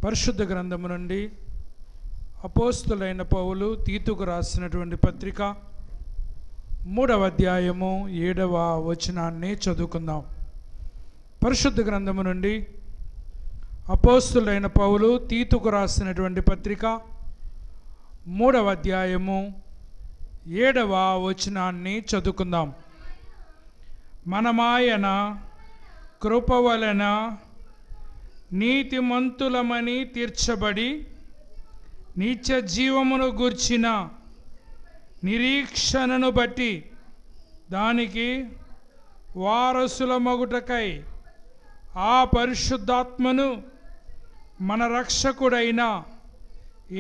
పరిశుద్ధ గ్రంథము నుండి అపోస్తులైన పౌలు తీతుకు రాసినటువంటి పత్రిక 3వ అధ్యాయము 7వ వచనాన్ని చదువుకుందాం. పరిశుద్ధ గ్రంథము నుండి అపోస్తులైన పౌలు తీతుకు రాసినటువంటి పత్రిక 3వ అధ్యాయము 7వ వచనాన్ని చదువుకుందాం. మనమాయన కృప వలన నీతిమంతులమని తీర్చబడి నిత్య జీవమును గూర్చిన నిరీక్షణను బట్టి దానికి వారసులమగుటకై ఆ పరిశుద్ధాత్మను మన రక్షకుడైన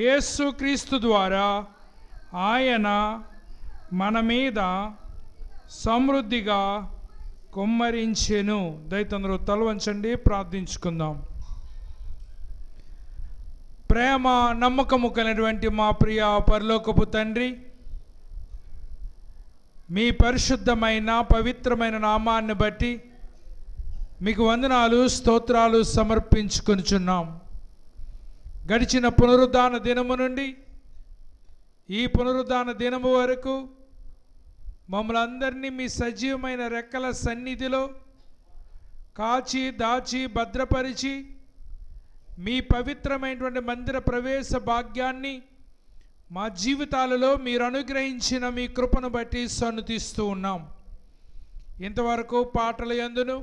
యేసుక్రీస్తు ద్వారా ఆయన మన మీద సమృద్ధిగా కుమ్మరించెను. దయతందరూ తల వంచండి, ప్రార్థించుకుందాం. ప్రేమ నమ్మకము కలిగినటువంటి మా ప్రియ పరలోకపు తండ్రి, మీ పరిశుద్ధమైన పవిత్రమైన నామాన్ని బట్టి మీకు వందనాలు స్తోత్రాలు సమర్పించుకొనుచున్నాం. గడిచిన పునరుద్ధాన దినము నుండి ఈ పునరుద్ధాన దినము వరకు మమ్మల్ని అందరినీ మీ సజీవమైన రెక్కల సన్నిధిలో కాచి దాచి భద్రపరిచి మీ పవిత్రమైనటువంటి మందిర ప్రవేశ భాగ్యాన్ని మా జీవితాలలో మీరు అనుగ్రహించిన మీ కృపను బట్టి సన్నుతిస్తూ ఉన్నాం. ఇంతవరకు పాటల యందును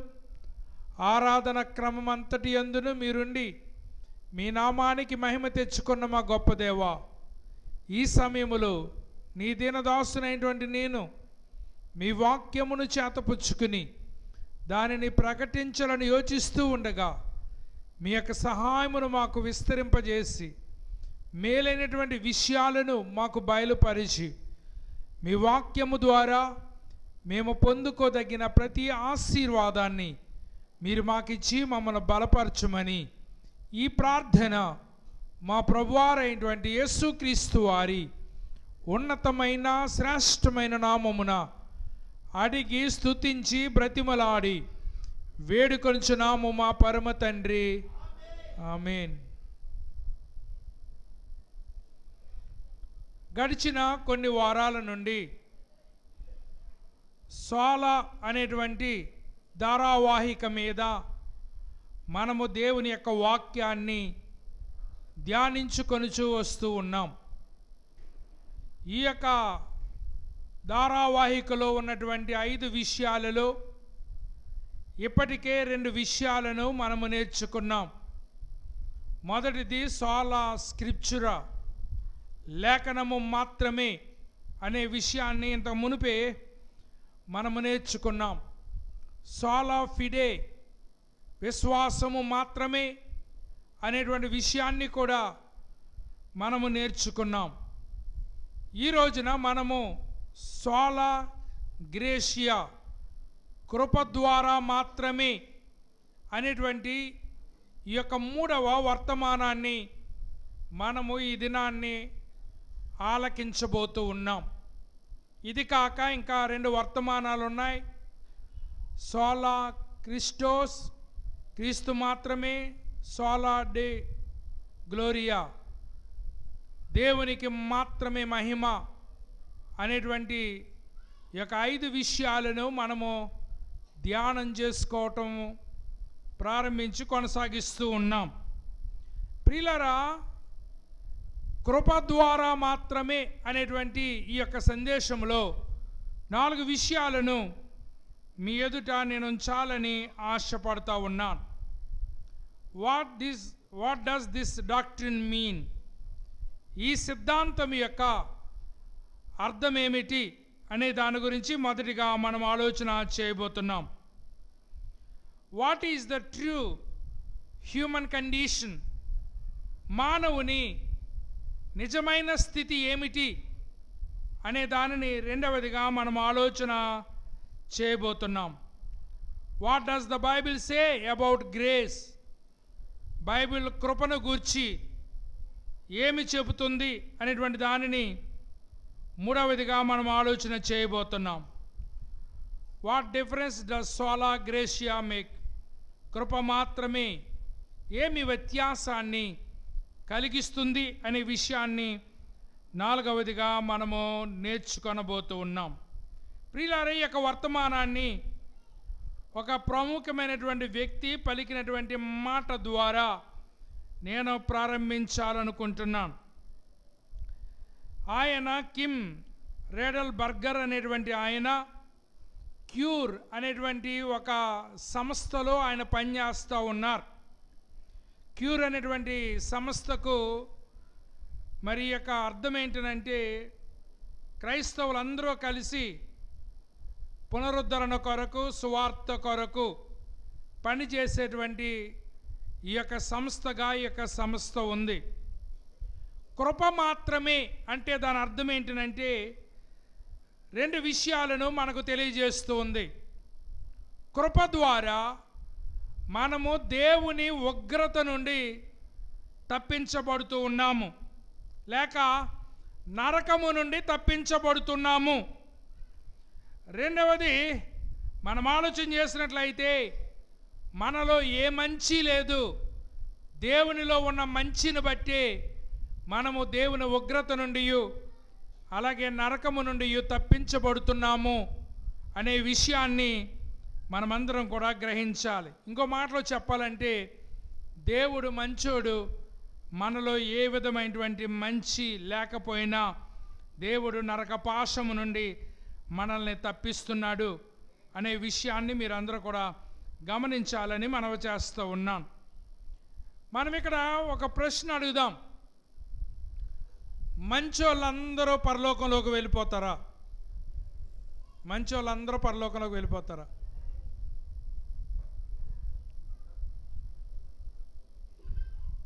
ఆరాధన క్రమం అంతటి యందును మీరుండి మీ నామానికి మహిమ తెచ్చుకున్న మా గొప్ప దేవా, ఈ సమయములో నీ దీనదాసునైనటువంటి నేను మీ వాక్యమును చేతపుచ్చుకుని దానిని ప్రకటించాలని యోచిస్తూ ఉండగా మీ యొక్క సహాయమును మాకు విస్తరింపజేసి మేలైనటువంటి విషయాలను మాకు బయలుపరిచి మీ వాక్యము ద్వారా మేము పొందుకోదగిన ప్రతి ఆశీర్వాదాన్ని మీరు మాకిచ్చి మమ్మల్ని బలపరచుమని ఈ ప్రార్థన మా ప్రభువారైనటువంటి యేసుక్రీస్తు వారి ఉన్నతమైన శ్రేష్టమైన నామమున అడిగి స్తుతించి బ్రతిమలాడి వేడుకొనుచున్నాము మా పరమ తండ్రి, ఆమేన్. గడిచిన కొన్ని వారాల నుండి సోలా అనేటువంటి ధారావాహిక మీద మనము దేవుని యొక్క వాక్యాన్ని ధ్యానించుకొనుచూ వస్తూ ఉన్నాం. ఈ యొక్క ధారావాహికలో ఉన్నటువంటి 5 విషయాలలో ఇప్పటికే 2 విషయాలను మనము నేర్చుకున్నాం. మొదటిది సోలా స్క్రిప్చురా, లేఖనము మాత్రమే అనే విషయాన్ని ఇంత మునుపే మనము నేర్చుకున్నాం. సోలా ఫిడే, విశ్వాసము మాత్రమే అనేటువంటి విషయాన్ని కూడా మనము నేర్చుకున్నాం. ఈ రోజున మనము సోలా గ్రేషియా, కృప ద్వారా మాత్రమే అనేటువంటి ఈ యొక్క 3వ వర్తమానాన్ని మనము ఈ దినాన్ని ఆలకించబోతూ ఉన్నాం. ఇది కాక ఇంకా 2 వర్తమానాలు ఉన్నాయి. సోలా క్రిస్టోస్, క్రీస్తు మాత్రమే, సోలా డే గ్లోరియా, దేవునికి మాత్రమే మహిమ అనేటువంటి ఈ యొక్క 5 విషయాలను మనము ధ్యానం చేసుకోవటం ప్రారంభించి కొనసాగిస్తూ ఉన్నాం. ప్రియులారా, కృప ద్వారా మాత్రమే అనేటువంటి ఈ యొక్క సందేశంలో 4 విషయాలను మీ ఎదుట నేను ఉంచాలని ఆశపడతా ఉన్నాను. What does this doctrine mean? ఈ సిద్ధాంతం యొక్క అర్థం ఏమిటి అనే దాని గురించి మొదటిగా మనం ఆలోచన చేయబోతున్నాం. What is the true human condition? మానవుని నిజమైన స్థితి ఏమిటి అనే దానిని రెండవదిగా మనం ఆలోచన చేయబోతున్నాం. What does the Bible say about grace? Bible కృపను గూర్చి ఏమి చెబుతుంది అనేటువంటి దానిని మూడవదిగా మనం ఆలోచన చేయబోతున్నాం. What difference does sola gratia make? కృప మాత్రమే ఏమి వ్యత్యాసాన్ని కలిగిస్తుంది అనే విషయాన్ని నాలుగవదిగా మనము నేర్చుకొనబోతూ ఉన్నాం. ప్రియులారా, ఈ యొక్క వర్తమానాన్ని ఒక ప్రముఖమైనటువంటి వ్యక్తి పలికినటువంటి మాట ద్వారా నేను ప్రారంభించాలనుకుంటున్నాను. ఆయన కిమ్ రేడల్ బర్గర్ అనేటువంటి ఆయన క్యూర్ అనేటువంటి ఒక సంస్థలో ఆయన పనిచేస్తూ ఉన్నారు. క్యూర్ అనేటువంటి సంస్థకు మరి యొక్క అర్థం ఏంటంటే క్రైస్తవులందరూ కలిసి పునరుద్ధరణ కొరకు, సువార్త కొరకు పనిచేసేటువంటి ఈ యొక్క సంస్థగా ఈ యొక్క సంస్థ ఉంది. కృప మాత్రమే అంటే దాని అర్థం ఏంటంటే రెండు విషయాలను మనకు తెలియజేస్తూ ఉంది. కృప ద్వారా మనము దేవుని ఉగ్రత నుండి తప్పించబడుతూ ఉన్నాము, లేక నరకము నుండి తప్పించబడుతున్నాము. రెండవది, మనం ఆలోచన చేసినట్లయితే మనలో ఏ మంచి లేదు, దేవునిలో ఉన్న మంచిని బట్టి మనము దేవుని ఉగ్రత నుండి అలాగే నరకము నుండి తప్పించబడుతున్నాము అనే విషయాన్ని మనమందరం కూడా గ్రహించాలి. ఇంకో మాటలో చెప్పాలంటే దేవుడు మంచోడు, మనలో ఏ విధమైనటువంటి మంచి లేకపోయినా దేవుడు నరకపాశము నుండి మనల్ని తప్పిస్తున్నాడు అనే విషయాన్ని మీరందరూ కూడా గమనించాలని మనవి చేస్తూ ఉన్నాను. మనం ఇక్కడ ఒక ప్రశ్న అడుగుదాం. మంచోళ్ళందరూ పరలోకంలోకి వెళ్ళిపోతారా? మంచోళ్ళందరూ పరలోకంలోకి వెళ్ళిపోతారా?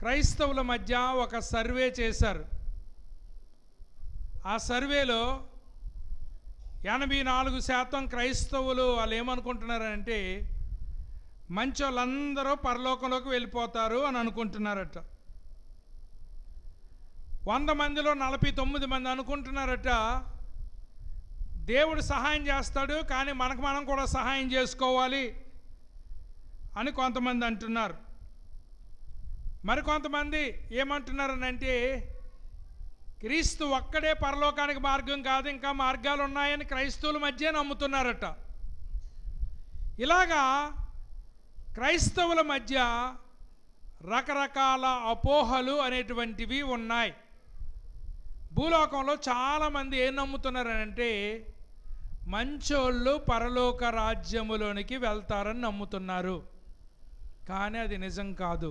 క్రైస్తవుల మధ్య ఒక సర్వే చేశారు. ఆ సర్వేలో 84% క్రైస్తవులు వాళ్ళు ఏమనుకుంటున్నారంటే మంచోళ్ళందరూ పరలోకంలోకి వెళ్ళిపోతారు అని అనుకుంటున్నారట. 100 మందిలో 49 మంది అనుకుంటున్నారట దేవుడు సహాయం చేస్తాడు, కానీ మనకు మనం కూడా సహాయం చేసుకోవాలి అని కొంతమంది అంటున్నారు. మరికొంతమంది ఏమంటున్నారనంటే క్రీస్తు ఒక్కడే పరలోకానికి మార్గం కాదు, ఇంకా మార్గాలు ఉన్నాయని క్రైస్తవుల మధ్య నమ్ముతున్నారట. ఇలాగా క్రైస్తవుల మధ్య రకరకాల అపోహలు అనేటువంటివి ఉన్నాయి. భూలోకంలో చాలామంది ఏం నమ్ముతున్నారనంటే మంచోళ్ళు పరలోక రాజ్యములోనికి వెళ్తారని నమ్ముతున్నారు. కానీ అది నిజం కాదు.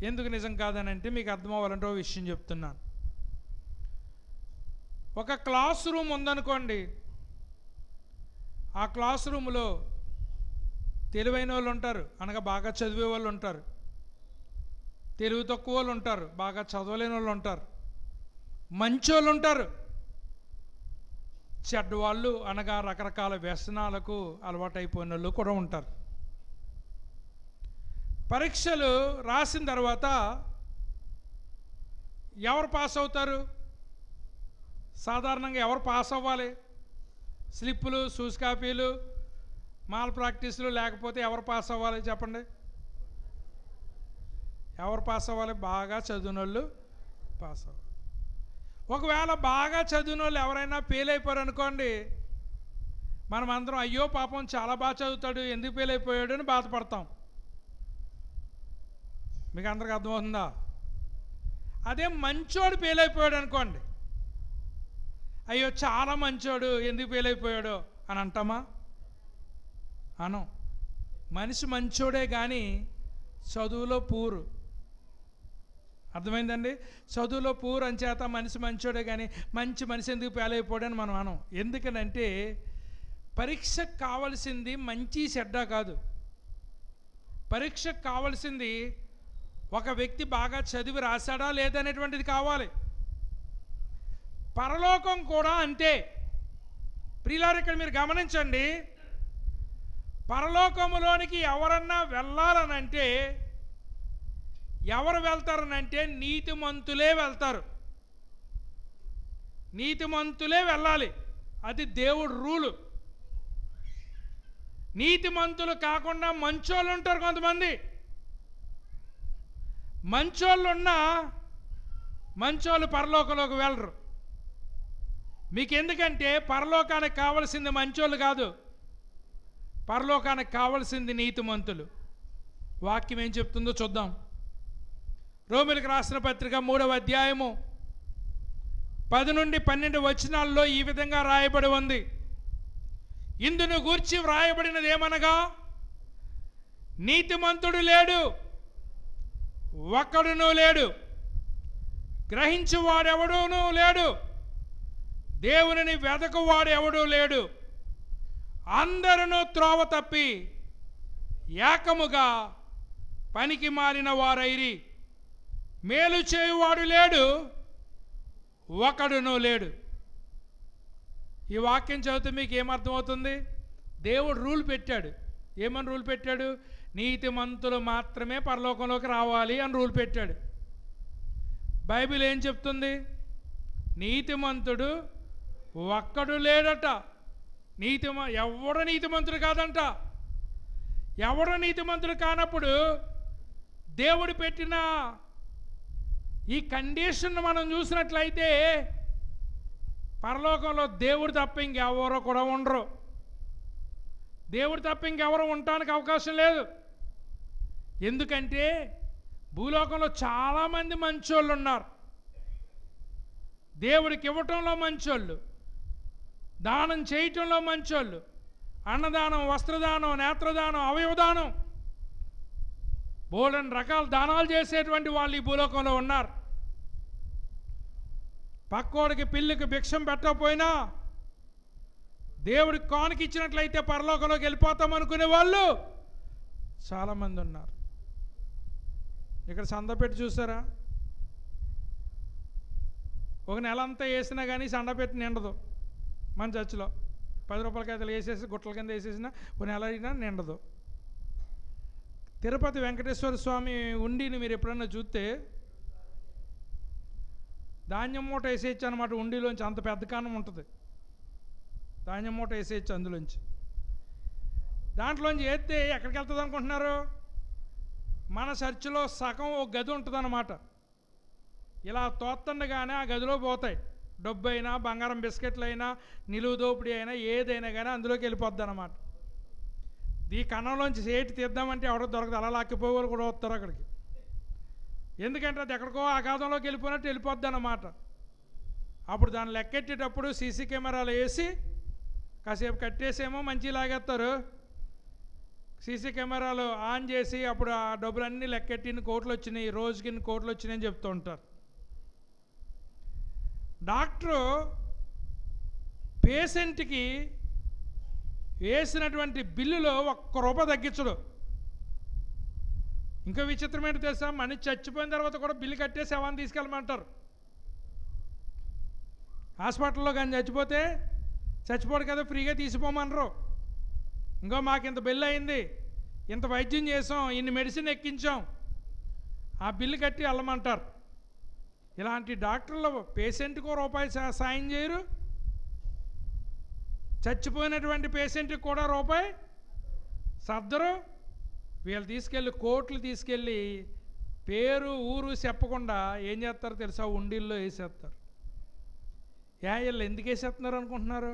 ఎందుకు నిజం కాదనంటే మీకు అర్థం అవ్వాలంటే ఒక విషయం చెప్తున్నాను. ఒక క్లాస్ రూమ్ ఉందనుకోండి, ఆ క్లాస్ రూమ్లో తెలివైన వాళ్ళు ఉంటారు, అనగా బాగా చదివే వాళ్ళు ఉంటారు, తెలివి తక్కువ వాళ్ళు ఉంటారు, బాగా చదవలేని వాళ్ళు ఉంటారు, మంచోళ్ళు ఉంటారు, చెడ్డవాళ్ళు అనగా రకరకాల వ్యసనాలకు అలవాటైపోయిన వాళ్ళు కూడా ఉంటారు. పరీక్షలు రాసిన తర్వాత ఎవరు పాస్ అవుతారు? సాధారణంగా ఎవరు పాస్ అవ్వాలి? స్లిప్పులు, సూస్ కాపీలు, మాల్ ప్రాక్టీసులు లేకపోతే ఎవరు పాస్ అవ్వాలి చెప్పండి? ఎవరు పాస్ అవ్వాలి? బాగా చదివిన వాళ్ళు పాస్ అవ్వాలి. ఒకవేళ బాగా చదివిన వాళ్ళు ఎవరైనా ఫెయిల్ అయిపోయారు అనుకోండి, మనం అందరం అయ్యో పాపం చాలా బాగా చదువుతాడు, ఎందుకు ఫెయిల్ అయిపోయాడు అని బాధపడతాం. మీకు అందరికి అర్థమవుతుందా? అదే మంచోడు ఫెయిల్ అయిపోయాడు అనుకోండి, అయ్యో చాలా మంచోడు ఎందుకు ఫెయిల్ అయిపోయాడో అని అంటామా? అనం. మనిషి మంచోడే కానీ చదువులో పూరు. అర్థమైందండి? చదువులో పూర్ అని చేత మనిషి మంచోడే కానీ మంచి మనిషి ఎందుకు ఫెయిల్ అయిపోయాడని మనం అనం. ఎందుకనంటే పరీక్షకు కావలసింది మంచి చెడ్డ కాదు. పరీక్షకు కావలసింది ఒక వ్యక్తి బాగా చదివి రాశాడా లేదనేటువంటిది కావాలి. పరలోకం కూడా అంతే. ప్రియులారా, ఇక్కడ మీరు గమనించండి, పరలోకములోనికి ఎవరన్నా వెళ్ళాలనంటే ఎవరు వెళ్తారనంటే నీతిమంతులే వెళ్తారు. నీతిమంతులే వెళ్ళాలి. అది దేవుడు రూలు. నీతిమంతులు కాకుండా మంచోళ్ళు ఉంటారు కొంతమంది. మంచోళ్ళు పరలోకంలోకి వెళ్ళరు. మీకెందుకంటే పరలోకానికి కావలసింది మంచోళ్ళు కాదు, పరలోకానికి కావలసింది నీతిమంతులు. వాక్యం ఏం చెప్తుందో చూద్దాం. రోమీయులకు రాసిన పత్రిక 3వ అధ్యాయము 10 నుండి 12 వచనాల్లో ఈ విధంగా రాయబడి ఉంది. ఇందును గూర్చి వ్రాయబడినది ఏమనగా, నీతిమంతుడు లేడు, ఒక్కడునూ లేడు, గ్రహించువాడెవడూనూ లేడు, దేవునిని వెదకువాడు ఎవడూ లేడు, అందరూ త్రోవ తప్పి ఏకముగా పనికి మారిన వారైరి, మేలు చేయువాడు లేడు, ఒకడునూ లేడు. ఈ వాక్యం చదివితే మీకు ఏమర్థమవుతుంది? దేవుడు రూల్ పెట్టాడు. ఏమని రూల్ పెట్టాడు? నీతిమంతులు మాత్రమే పరలోకంలోకి రావాలి అని రూల్ పెట్టాడు. బైబిల్ ఏం చెప్తుంది? నీతిమంతుడు ఒక్కడు లేడట. ఎవడు నీతిమంతుడు కాదంట. ఎవడు నీతిమంతుడు కానప్పుడు దేవుడు పెట్టిన ఈ కండిషన్ మనం చూసినట్లయితే పరలోకంలో దేవుడు తప్ప ఇంకెవరో కూడా ఉండరు. దేవుడు తప్ప ఇంకెవరో ఉండటానికి అవకాశం లేదు. ఎందుకంటే భూలోకంలో చాలామంది మంచోళ్ళు ఉన్నారు. దేవుడికి ఇవ్వటంలో మంచోళ్ళు, దానం చేయటంలో మంచోళ్ళు, అన్నదానం, వస్త్రదానం, నేత్రదానం, అవయవదానం, బోలెని రకాల దానాలు చేసేటువంటి వాళ్ళు ఈ భూలోకంలో ఉన్నారు. పక్కోడికి పిల్లికి భిక్షం పెట్టకపోయినా దేవుడికి కానుక ఇచ్చినట్లయితే పరలోకంలోకి వెళ్ళిపోతాం అనుకునే వాళ్ళు చాలామంది ఉన్నారు. ఇక్కడ సంద పెట్టి చూసారా? ఒక నెల అంతా వేసినా కానీ సండ పెట్టి నిండదు. మన చర్చిలో 10 రూపాయల కాయలు వేసేసి గుట్టల కింద వేసేసినా ఒక నెల అయినా నిండదు. తిరుపతి వెంకటేశ్వర స్వామి ఉండిని మీరు ఎప్పుడన్నా చూస్తే ధాన్యం మూట వేసేయచ్చు అనమాట. ఉండిలోంచి అంత పెద్ద కానం ఉంటుంది. ధాన్యం మూట వేసేయచ్చు అందులోంచి. దాంట్లోంచి వేస్తే ఎక్కడికి వెళ్తుంది అనుకుంటున్నారు? మన చర్చిలో సగం ఒక గది ఉంటుంది అన్నమాట. ఇలా తోత్తండగానే ఆ గదిలో పోతాయి. డబ్బు అయినా, బంగారం బిస్కెట్లు అయినా, నిలువు దోపిడీ అయినా, ఏదైనా కానీ అందులోకి వెళ్ళిపోద్ది అన్నమాట. ఈ కన్నంలోంచి సేటి తీద్దామంటే ఎవడో దొరకదు. అలా లాక్కిపోయే వాళ్ళు కూడా వస్తారు అక్కడికి. ఎందుకంటే అది ఎక్కడికో ఆఘాతంలోకి వెళ్ళిపోయినట్టు వెళ్ళిపోద్ది అన్నమాట. అప్పుడు దాన్ని లెక్కెట్టేటప్పుడు సీసీ కెమెరాలు వేసి కాసేపు కట్టేసేమో మంచి లాగేస్తారు. సీసీ కెమెరాలు ఆన్ చేసి అప్పుడు ఆ డబ్బులన్నీ లెక్కెట్టి ఇన్ని కోట్లు వచ్చినాయి, రోజుకి ఇన్ని కోట్లు వచ్చినాయి అని చెప్తూ ఉంటారు. డాక్టరు పేషెంట్కి వేసినటువంటి బిల్లులో ₹1 తగ్గించడు. ఇంకో విచిత్రం ఏంటి తెలుసా? మనిషి చచ్చిపోయిన తర్వాత కూడా బిల్లు కట్టేసి శవాన్ని తీసుకెళ్ళమంటారు. హాస్పిటల్లో కానీ చచ్చిపోడు కదా, ఫ్రీగా తీసిపోమనరు. ఇంకో మాకు ఇంత బిల్లు అయింది, ఇంత వైద్యం చేసాం, ఇన్ని మెడిసిన్ ఎక్కించాం, ఆ బిల్లు కట్టి వెళ్ళమంటారు. ఇలాంటి డాక్టర్లు పేషెంట్కి ₹1 సాయం చేయరు, చచ్చిపోయినటువంటి పేషెంట్కి కూడా ₹1 సర్దరు. వీళ్ళు తీసుకెళ్ళి కోట్లు తీసుకెళ్ళి పేరు ఊరు చెప్పకుండా ఏం చేస్తారు తెలుసా? ఉండిల్లో వేసేస్తారు. వీళ్ళు ఎందుకు వేసేస్తున్నారు అనుకుంటున్నారు?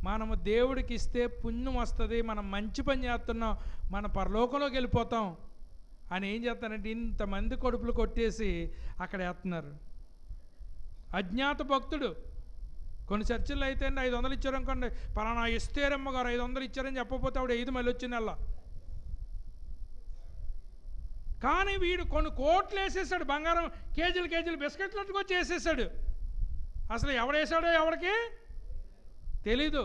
మనము దేవుడికి ఇస్తే పుణ్యం వస్తుంది, మనం మంచి పని చేస్తున్నాం, మన పరలోకంలోకి వెళ్ళిపోతాం అని ఏం చేస్తారంటే ఇంతమంది కడుపులు కొట్టేసి అక్కడ వేస్తున్నారు. అజ్ఞాత భక్తుడు. కొన్ని చర్చిల్లో అయితే 500 ఇచ్చారనుకోండి, పలానా ఇస్తేరమ్మ గారు 500 ఇచ్చారని చెప్పకపోతే ఆవిడ 5 మళ్ళీ వచ్చింది అలా. కానీ వీడు కొన్ని కోట్లు వేసేసాడు. బంగారం కేజీలు బిస్కెట్లు అట్టుకొచ్చి వేసేసాడు. అసలు ఎవడేసాడో ఎవడికి తెలీదు.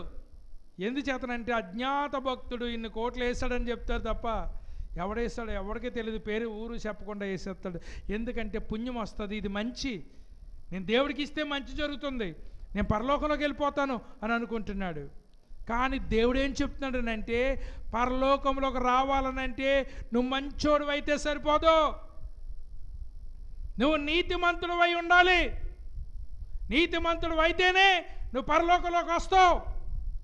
ఎందుచేతనంటే అజ్ఞాత భక్తుడు ఇన్ని కోట్లు వేసాడని చెప్తారు తప్ప ఎవడేసాడో ఎవడికే తెలియదు. పేరు ఊరు చెప్పకుండా వేసేస్తాడు. ఎందుకంటే పుణ్యం వస్తుంది, ఇది మంచి, నేను దేవుడికి ఇస్తే మంచి జరుగుతుంది, నేను పరలోకంలోకి వెళ్ళిపోతాను అని అనుకుంటున్నాడు. కానీ దేవుడు ఏం చెప్తున్నాడనంటే పరలోకంలోకి రావాలనంటే నువ్వు మంచోడు అయితే సరిపోదు, నువ్వు నీతిమంతుడు అయి ఉండాలి. నీతిమంతుడు అయితేనే నువ్వు పరలోకంలోకి వస్తావు.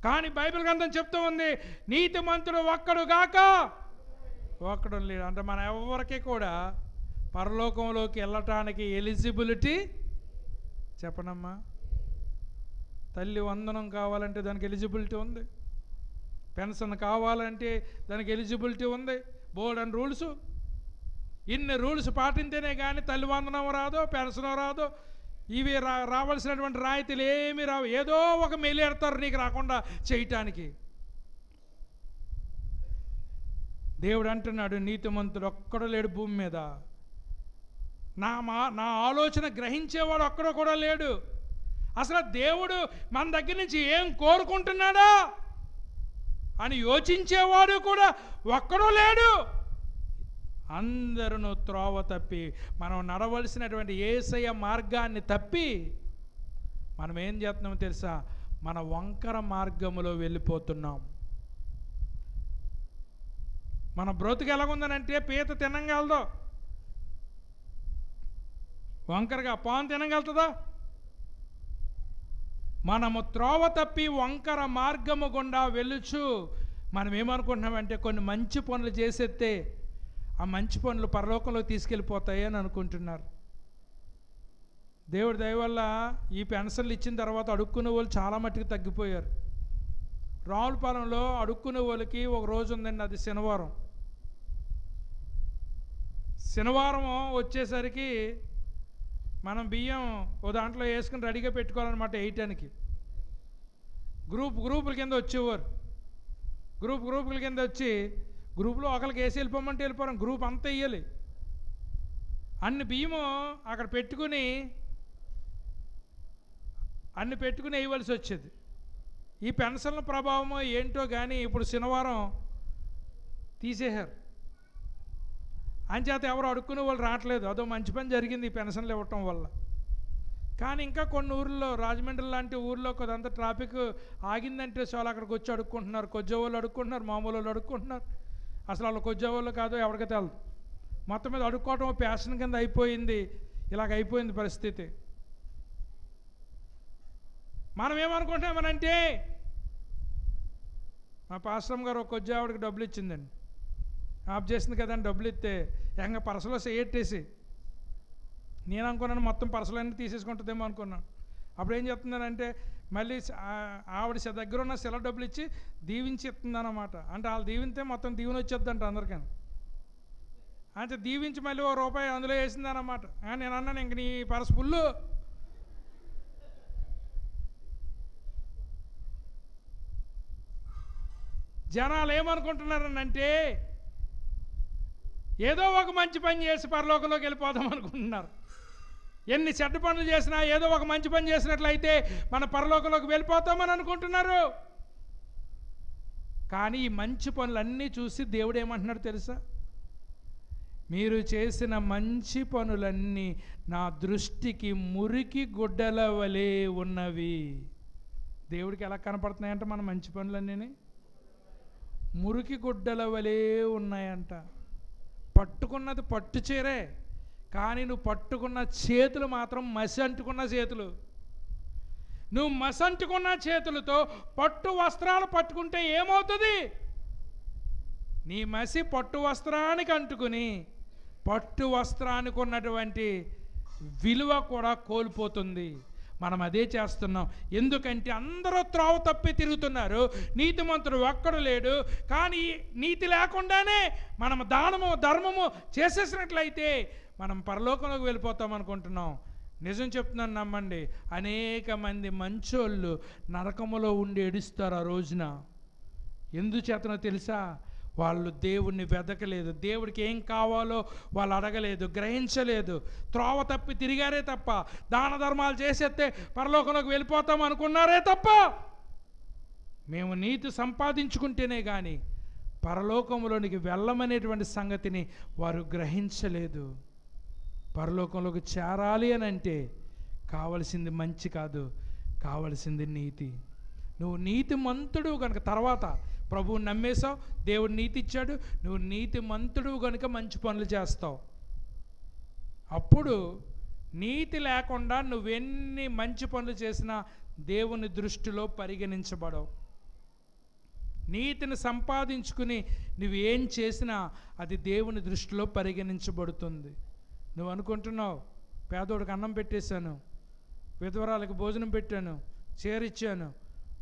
కానీ బైబిల్ గ్రంథం చెప్తూ ఉంది, నీతిమంతుడు ఒక్కడు గాక ఒక్కడు లేడు. అంటే మన ఎవరికి కూడా పరలోకంలోకి వెళ్ళటానికి ఎలిజిబిలిటీ చెప్పనమ్మా. తల్లి వందనం కావాలంటే దానికి ఎలిజిబిలిటీ ఉంది, పెన్షన్ కావాలంటే దానికి ఎలిజిబిలిటీ ఉంది, బోర్డ్ అండ్ రూల్స్. ఇన్ని రూల్స్ పాటింతేనే కానీ తల్లి వందనం రాదో, పెన్షన్ రాదో, ఇవి రావాల్సినటువంటి రాయితీలు ఏమీ రావు. ఏదో ఒక మెలియెడతారు నీకు రాకుండా చేయటానికి. దేవుడు అంటున్నాడు, నీతిమంతుడు ఒక్కడో లేడు భూమి మీద. నా ఆలోచన గ్రహించేవాడు ఒక్కడో కూడా లేడు. అసలు దేవుడు మన దగ్గర నుంచి ఏం కోరుకుంటున్నాడా అని యోచించేవాడు కూడా ఒక్కడో లేడు. అందరూ త్రోవ తప్పి, మనం నడవలసినటువంటి యేసయ్య మార్గాన్ని తప్పి మనం ఏం చేస్తున్నామో తెలుసా? మన వంకర మార్గములో వెళ్ళిపోతున్నాం. మన బ్రతుకు ఎలాగుందనంటే పీత తినంగలదో, వంకరగా పాన్ తినగలుగుతుందా? మనము త్రోవ తప్పి వంకర మార్గము గుండా వెళ్ళుచు మనం ఏమనుకుంటున్నామంటే కొన్ని మంచి పనులు చేసేస్తే ఆ మంచి పనులు పరలోకంలో తీసుకెళ్ళిపోతాయి అని అనుకుంటున్నారు. దేవుడి దయ వల్ల ఈ పెన్షన్లు ఇచ్చిన తర్వాత అడుక్కునే వాళ్ళు చాలా మట్టుకు తగ్గిపోయారు. రావులపాలెంలో అడుక్కునే వాళ్ళకి ఒక రోజు ఉందండి, అది శనివారం. శనివారం వచ్చేసరికి మనం బియ్యం ఓ దాంట్లో వేసుకుని రెడీగా పెట్టుకోవాలన్నమాట వేయటానికి. గ్రూపుల కింద వచ్చేవారు. గ్రూపుల కింద వచ్చి గ్రూపులో ఒకరికి వేసి వెళ్ళిపోమంటే వెళ్ళిపోవడం, గ్రూప్ అంతా వేయాలి. అన్ని బియ్యము అక్కడ పెట్టుకుని వేయవలసి వచ్చేది. ఈ పెన్షన్ల ప్రభావమో ఏంటో కానీ ఇప్పుడు శనివారం తీసేశారు. అంచేత ఎవరు అడుక్కునే వాళ్ళు రావట్లేదు. అదో మంచి పని జరిగింది ఈ పెన్షన్లు ఇవ్వటం వల్ల. కానీ ఇంకా కొన్ని ఊర్లో, రాజమండ్రి లాంటి ఊర్లో కొంత ట్రాఫిక్ ఆగిందంటే చాలు అక్కడికి వచ్చి అడుక్కుంటున్నారు. కొద్ది వాళ్ళు అడుక్కుంటున్నారు, మామూలు వాళ్ళు అడుక్కుంటున్నారు. అసలు వాళ్ళు కొద్ది వాళ్ళు కాదో ఎవరికి తెలదు. మొత్తం మీద అడుక్కోవటం ప్యాషన్ కింద అయిపోయింది. ఇలాగ అయిపోయింది పరిస్థితి. మనం ఏమనుకుంటున్నామనంటే, మా పాస్టమ్ గారు ఒక కొద్ది ఆవిడకి డబ్బులు ఇచ్చిందండి. ఆఫ్ చేసింది కదండి, డబ్బులు ఇస్తే ఏకంగా పరసలో చేయట్టేసి, నేను అనుకున్నాను మొత్తం పరసలన్నీ తీసేసుకుంటుందేమో అనుకున్నాను. అప్పుడు ఏం చెప్తున్నానంటే, మళ్ళీ ఆవిడ దగ్గర ఉన్న శిల డబ్బులు ఇచ్చి దీవించి ఇస్తుందన్నమాట. అంటే వాళ్ళు దీవింతే మొత్తం దీవెన వచ్చేద్దంట అందరికీ. అంటే దీవించి మళ్ళీ ₹1 అందులో వేసిందన్నమాట. నేను అన్నాను, ఇంక నీ పరస పుల్లు. జనాలు ఏమనుకుంటున్నారనంటే, ఏదో ఒక మంచి పని చేసి పరలోకంలోకి వెళ్ళిపోదాం అనుకుంటున్నారు. ఎన్ని చెడ్డ పనులు చేసినా ఏదో ఒక మంచి పని చేసినట్లయితే మన పరలోకంలోకి వెళ్ళిపోతామని అనుకుంటున్నారు. కానీ ఈ మంచి పనులన్నీ చూసి దేవుడు ఏమంటున్నాడు తెలుసా? మీరు చేసిన మంచి పనులన్నీ నా దృష్టికి మురికి గుడ్డల వలె ఉన్నవి. దేవుడికి ఎలా కనపడుతున్నాయంట మన మంచి పనులన్నీ? మురికి గుడ్డల వలె ఉన్నాయంట. పట్టుకున్నది పట్టు చీరే, కానీ నువ్వు పట్టుకున్న చేతులు మాత్రం మసి అంటుకున్న చేతులు. నువ్వు మసి అంటుకున్న చేతులతో పట్టు వస్త్రాలు పట్టుకుంటే ఏమవుతుంది? నీ మసి పట్టు వస్త్రానికి అంటుకుని పట్టు వస్త్రానికి ఉన్నటువంటి విలువ కూడా కోల్పోతుంది. మనం అదే చేస్తున్నాం. ఎందుకంటే అందరూ త్రోవ తప్పి తిరుగుతున్నారు, నీతిమంతుడు ఒక్కడు లేడు. కానీ నీతి లేకుండానే మనం దానము ధర్మము చేసేసినట్లయితే మనం పరలోకంలోకి వెళ్ళిపోతాం అనుకుంటున్నాం. నిజం చెప్తున్నాను, నమ్మండి. అనేక మంది మంచోళ్ళు నరకములో ఉండి ఏడుస్తారు ఆ రోజున. ఎందుచేతనో తెలుసా? వాళ్ళు దేవుణ్ణి వెదకలేదు, దేవుడికి ఏం కావాలో వాళ్ళు అడగలేదు, గ్రహించలేదు, త్రోవ తప్పి తిరిగారే తప్ప, దాన ధర్మాలు చేసేస్తే పరలోకంలోకి వెళ్ళిపోతాం అనుకున్నారే తప్ప, మేము నీతి సంపాదించుకుంటేనే కానీ పరలోకంలోనికి వెళ్ళమనేటువంటి సంగతిని వారు గ్రహించలేదు. పరలోకంలోకి చేరాలి అని అంటే కావలసింది మంచి కాదు, కావలసింది నీతి. నువ్వు నీతిమంతుడు కనుక, తర్వాత ప్రభువుని నమ్మేశావు, దేవుడు నీతి ఇచ్చాడు, నువ్వు నీతిమంతుడు కనుక మంచి పనులు చేస్తావు. అప్పుడు నీతి లేకుండా నువ్వెన్ని మంచి పనులు చేసినా దేవుని దృష్టిలో పరిగణించబడవు. నీతిని సంపాదించుకుని నువ్వేం చేసినా అది దేవుని దృష్టిలో పరిగణించబడుతుంది. నువ్వు అనుకుంటున్నావు, పేదోడికి అన్నం పెట్టేశాను, విధవరాలకు భోజనం పెట్టాను, చీరిచ్చాను,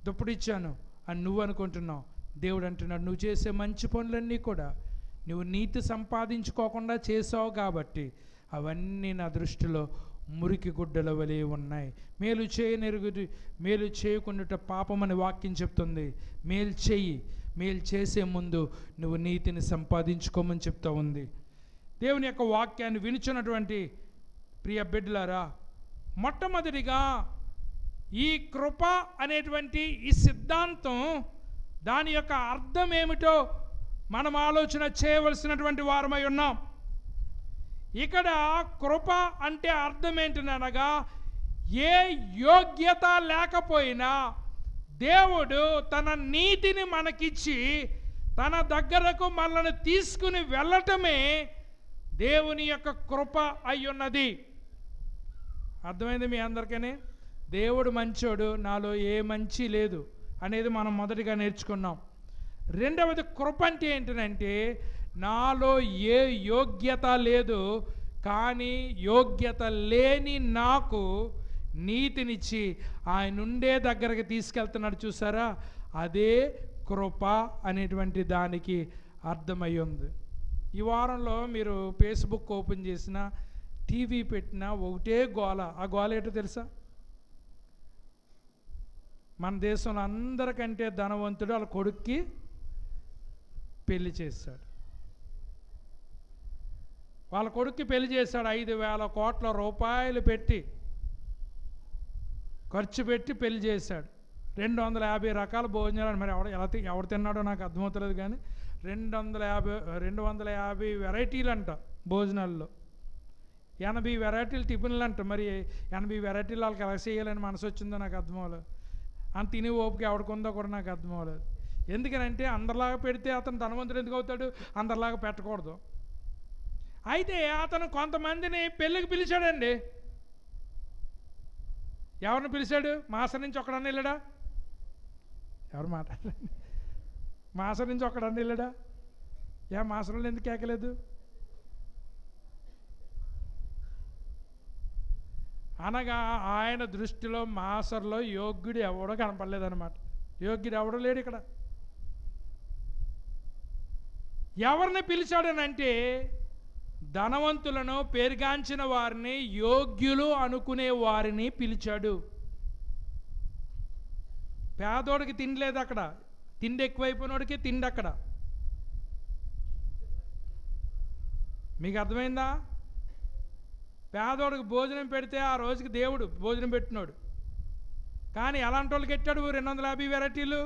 దుప్పటిచ్చాను అని నువ్వు అనుకుంటున్నావు. దేవుడు అంటున్నాడు, నువ్వు చేసే మంచి పనులన్నీ కూడా నువ్వు నీతి సంపాదించుకోకుండా చేసావు కాబట్టి అవన్నీ నా దృష్టిలో మురికి గుడ్డల వలె ఉన్నాయి. మేలు చేయనెరుగుది మేలు చేయకుండా పాపమని వాక్యం చెప్తుంది. మేలు చెయ్యి, మేలు చేసే ముందు నువ్వు నీతిని సంపాదించుకోమని చెప్తా ఉంది. దేవుని యొక్క వాక్యాన్ని వినుచున్నటువంటి ప్రియ బిడ్డలారా, మొట్టమొదటిగా ఈ కృప అనేటువంటి ఈ సిద్ధాంతం, దాని యొక్క అర్థం ఏమిటో మనం ఆలోచన చేయవలసినటువంటి వారమై ఉన్నాం. ఇక్కడ కృప అంటే అర్థం ఏంటనగా, ఏ యోగ్యత లేకపోయినా దేవుడు తన నీతిని మనకిచ్చి తన దగ్గరకు మనల్ని తీసుకుని వెళ్ళటమే దేవుని యొక్క కృప అయ్యున్నది. అర్థమైంది మీ అందరికీ? దేవుడు మంచోడు, నాలో ఏ మంచి లేదు అనేది మనం మొదటిగా నేర్చుకున్నాం. రెండవది, కృప అంటే ఏంటంటే నాలో ఏ యోగ్యత లేదు, కానీ యోగ్యత లేని నాకు నీతినిచ్చి ఆయన ఉండే దగ్గరికి తీసుకెళ్తున్నాడు. చూసారా? అదే కృప అనేటువంటి దానికి అర్థమై ఉంది. ఈ వారంలో మీరు ఫేస్బుక్ ఓపెన్ చేసినా, టీవీ పెట్టినా ఒకటే గోల. ఆ గోల ఏంటో తెలుసా? మన దేశంలో అందరికంటే ధనవంతుడు వాళ్ళ కొడుక్కి పెళ్లి చేశాడు. వాళ్ళ కొడుక్కి పెళ్లి చేశాడు. 5,000 కోట్ల రూపాయలు పెట్టి ఖర్చు పెట్టి పెళ్లి చేశాడు. 250 రకాల భోజనాలు. మరి ఎవడు తిన్నాడో నాకు అర్థమవుతలేదు, కానీ 250 వెరైటీలు అంట భోజనాల్లో, 80 వెరైటీలు టిఫిన్లు అంట. మరి 80 వెరైటీలు వాళ్ళకి ఎలా చేయాలని మనసు వచ్చిందో నాకు అర్థం అవ్వలేదు. అంత తిని ఓపిక ఎవడికుందో కూడా నాకు అర్థం అవ్వలేదు. ఎందుకనంటే అందరిలాగా పెడితే అతను ధనవంతుడు ఎందుకు అవుతాడు? అందరిలాగా పెట్టకూడదు. అయితే అతను కొంతమందిని పెళ్ళికి పిలిచాడండి. ఎవరిని పిలిచాడు? మాసం నుంచి ఒకడన్నా వెళ్ళాడా? ఎవరు మాట్లాడండి? మాసం నుంచి ఒకడన్నా వెళ్ళాడా? మాసంలో ఎందుకు కేకలేదు? అనగా ఆయన దృష్టిలో మాసర్లో యోగ్యుడు ఎవడో కనపడలేదన్నమాట. యోగ్యుడు ఎవడో లేడు ఇక్కడ. ఎవరిని పిలిచాడనంటే ధనవంతులను, పేరుగాంచిన వారిని, యోగ్యులు అనుకునే వారిని పిలిచాడు. పేదోడికి తిండి లేదు అక్కడ, తిండి ఎక్కువైపోయినోడికి తిండి అక్కడ. మీకు అర్థమైందా? పేదోడికి భోజనం పెడితే ఆ రోజుకి దేవుడు భోజనం పెట్టినాడు. కానీ ఎలాంటి వాళ్ళకి ఎట్టాడు? 250 వెరైటీలు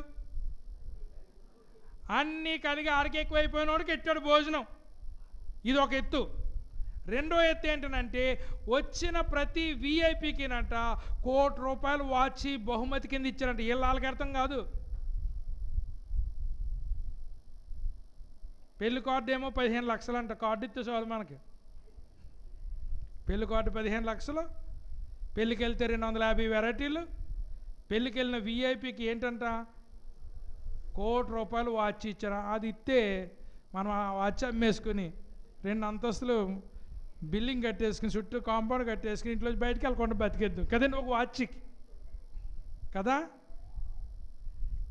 అన్నీ కలిగి ఆడికి ఎక్కువైపోయినోడికి ఎట్టాడు భోజనం. ఇది ఒక ఎత్తు. రెండో ఎత్తు ఏంటంటే వచ్చిన ప్రతి విఐపికినంట ₹1,00,00,000 వాచి బహుమతి కింద ఇచ్చారంట. వాళ్ళకి అర్థం కాదు. పెళ్లి కార్డు ఏమో 15 లక్షలు అంట. కార్డు ఇస్తే చాలు మనకి. పెళ్లి కార్డు 15 లక్షలు, పెళ్ళికి వెళ్తే 250 వెరైటీలు. పెళ్ళికి వెళ్ళిన విఐపికి ఏంటంట ₹1,00,00,000 వాచ్ ఇచ్చారు. అది ఇస్తే మనం ఆ వాచ్ అమ్మేసుకుని 2 అంతస్తులు బిల్డింగ్ కట్టేసుకుని, చుట్టూ కాంపౌండ్ కట్టేసుకుని ఇంట్లో బయటకు వెళ్ళకుండా బతికేద్దాం కదండి ఒక వాచ్కి కదా.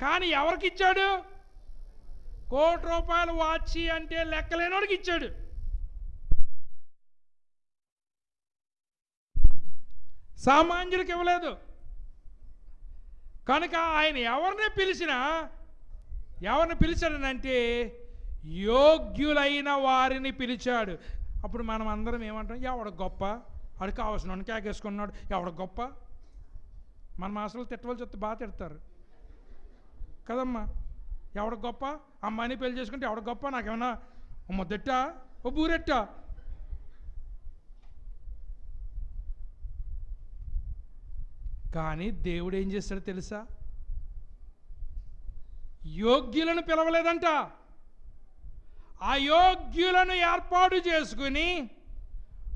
కానీ ఎవరికి ఇచ్చాడు? ₹1,00,00,000 వాచి అంటే లెక్కలేనోడికి ఇచ్చాడు. సామాన్యుడికి ఇవ్వలేదు. కనుక ఆయన ఎవరిని పిలిచాడనంటే యోగ్యులైన వారిని పిలిచాడు. అప్పుడు మనం అందరం ఏమంటాం? ఎవడ గొప్ప, అడికి కావాల్సిన కేకేసుకున్నాడు, ఎవడ గొప్ప. మన మాసలు తిట్టవలసి వస్తే బాగా తిడతారు కదమ్మా. ఎవడ గొప్ప? అమ్మాయిని పెళ్లి చేసుకుంటే ఎవడ గొప్ప? నాకేమన్నా ముద్దెట్టా, ఓ బూరెట్టా? కానీ దేవుడు ఏం చేస్తాడో తెలుసా? యోగ్యులను పిలవలేదంట. అయోగ్యులను ఏర్పాటు చేసుకుని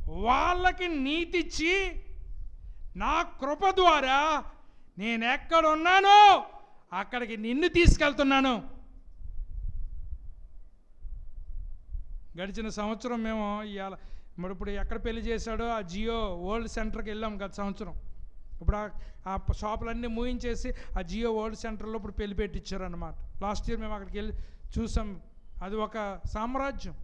వాళ్ళకి నీతిచ్చి నా కృప ద్వారా నేను ఎక్కడున్నానో అక్కడికి నిన్ను తీసుకెళ్తున్నాను. గడిచిన సంవత్సరం మేము ఇవాళ ఇప్పుడు ఎక్కడ పెళ్లి చేశాడో ఆ జియో వరల్డ్ సెంటర్కి వెళ్ళాం గత సంవత్సరం. ఇప్పుడు ఆ షాపులన్నీ మూయించేసి ఆ జియో వరల్డ్ సెంటర్లో ఇప్పుడు పెళ్లి పెట్టించారన్నమాట. లాస్ట్ ఇయర్ మేము అక్కడికి వెళ్ళి చూసాం. అది ఒక సామ్రాజ్యం.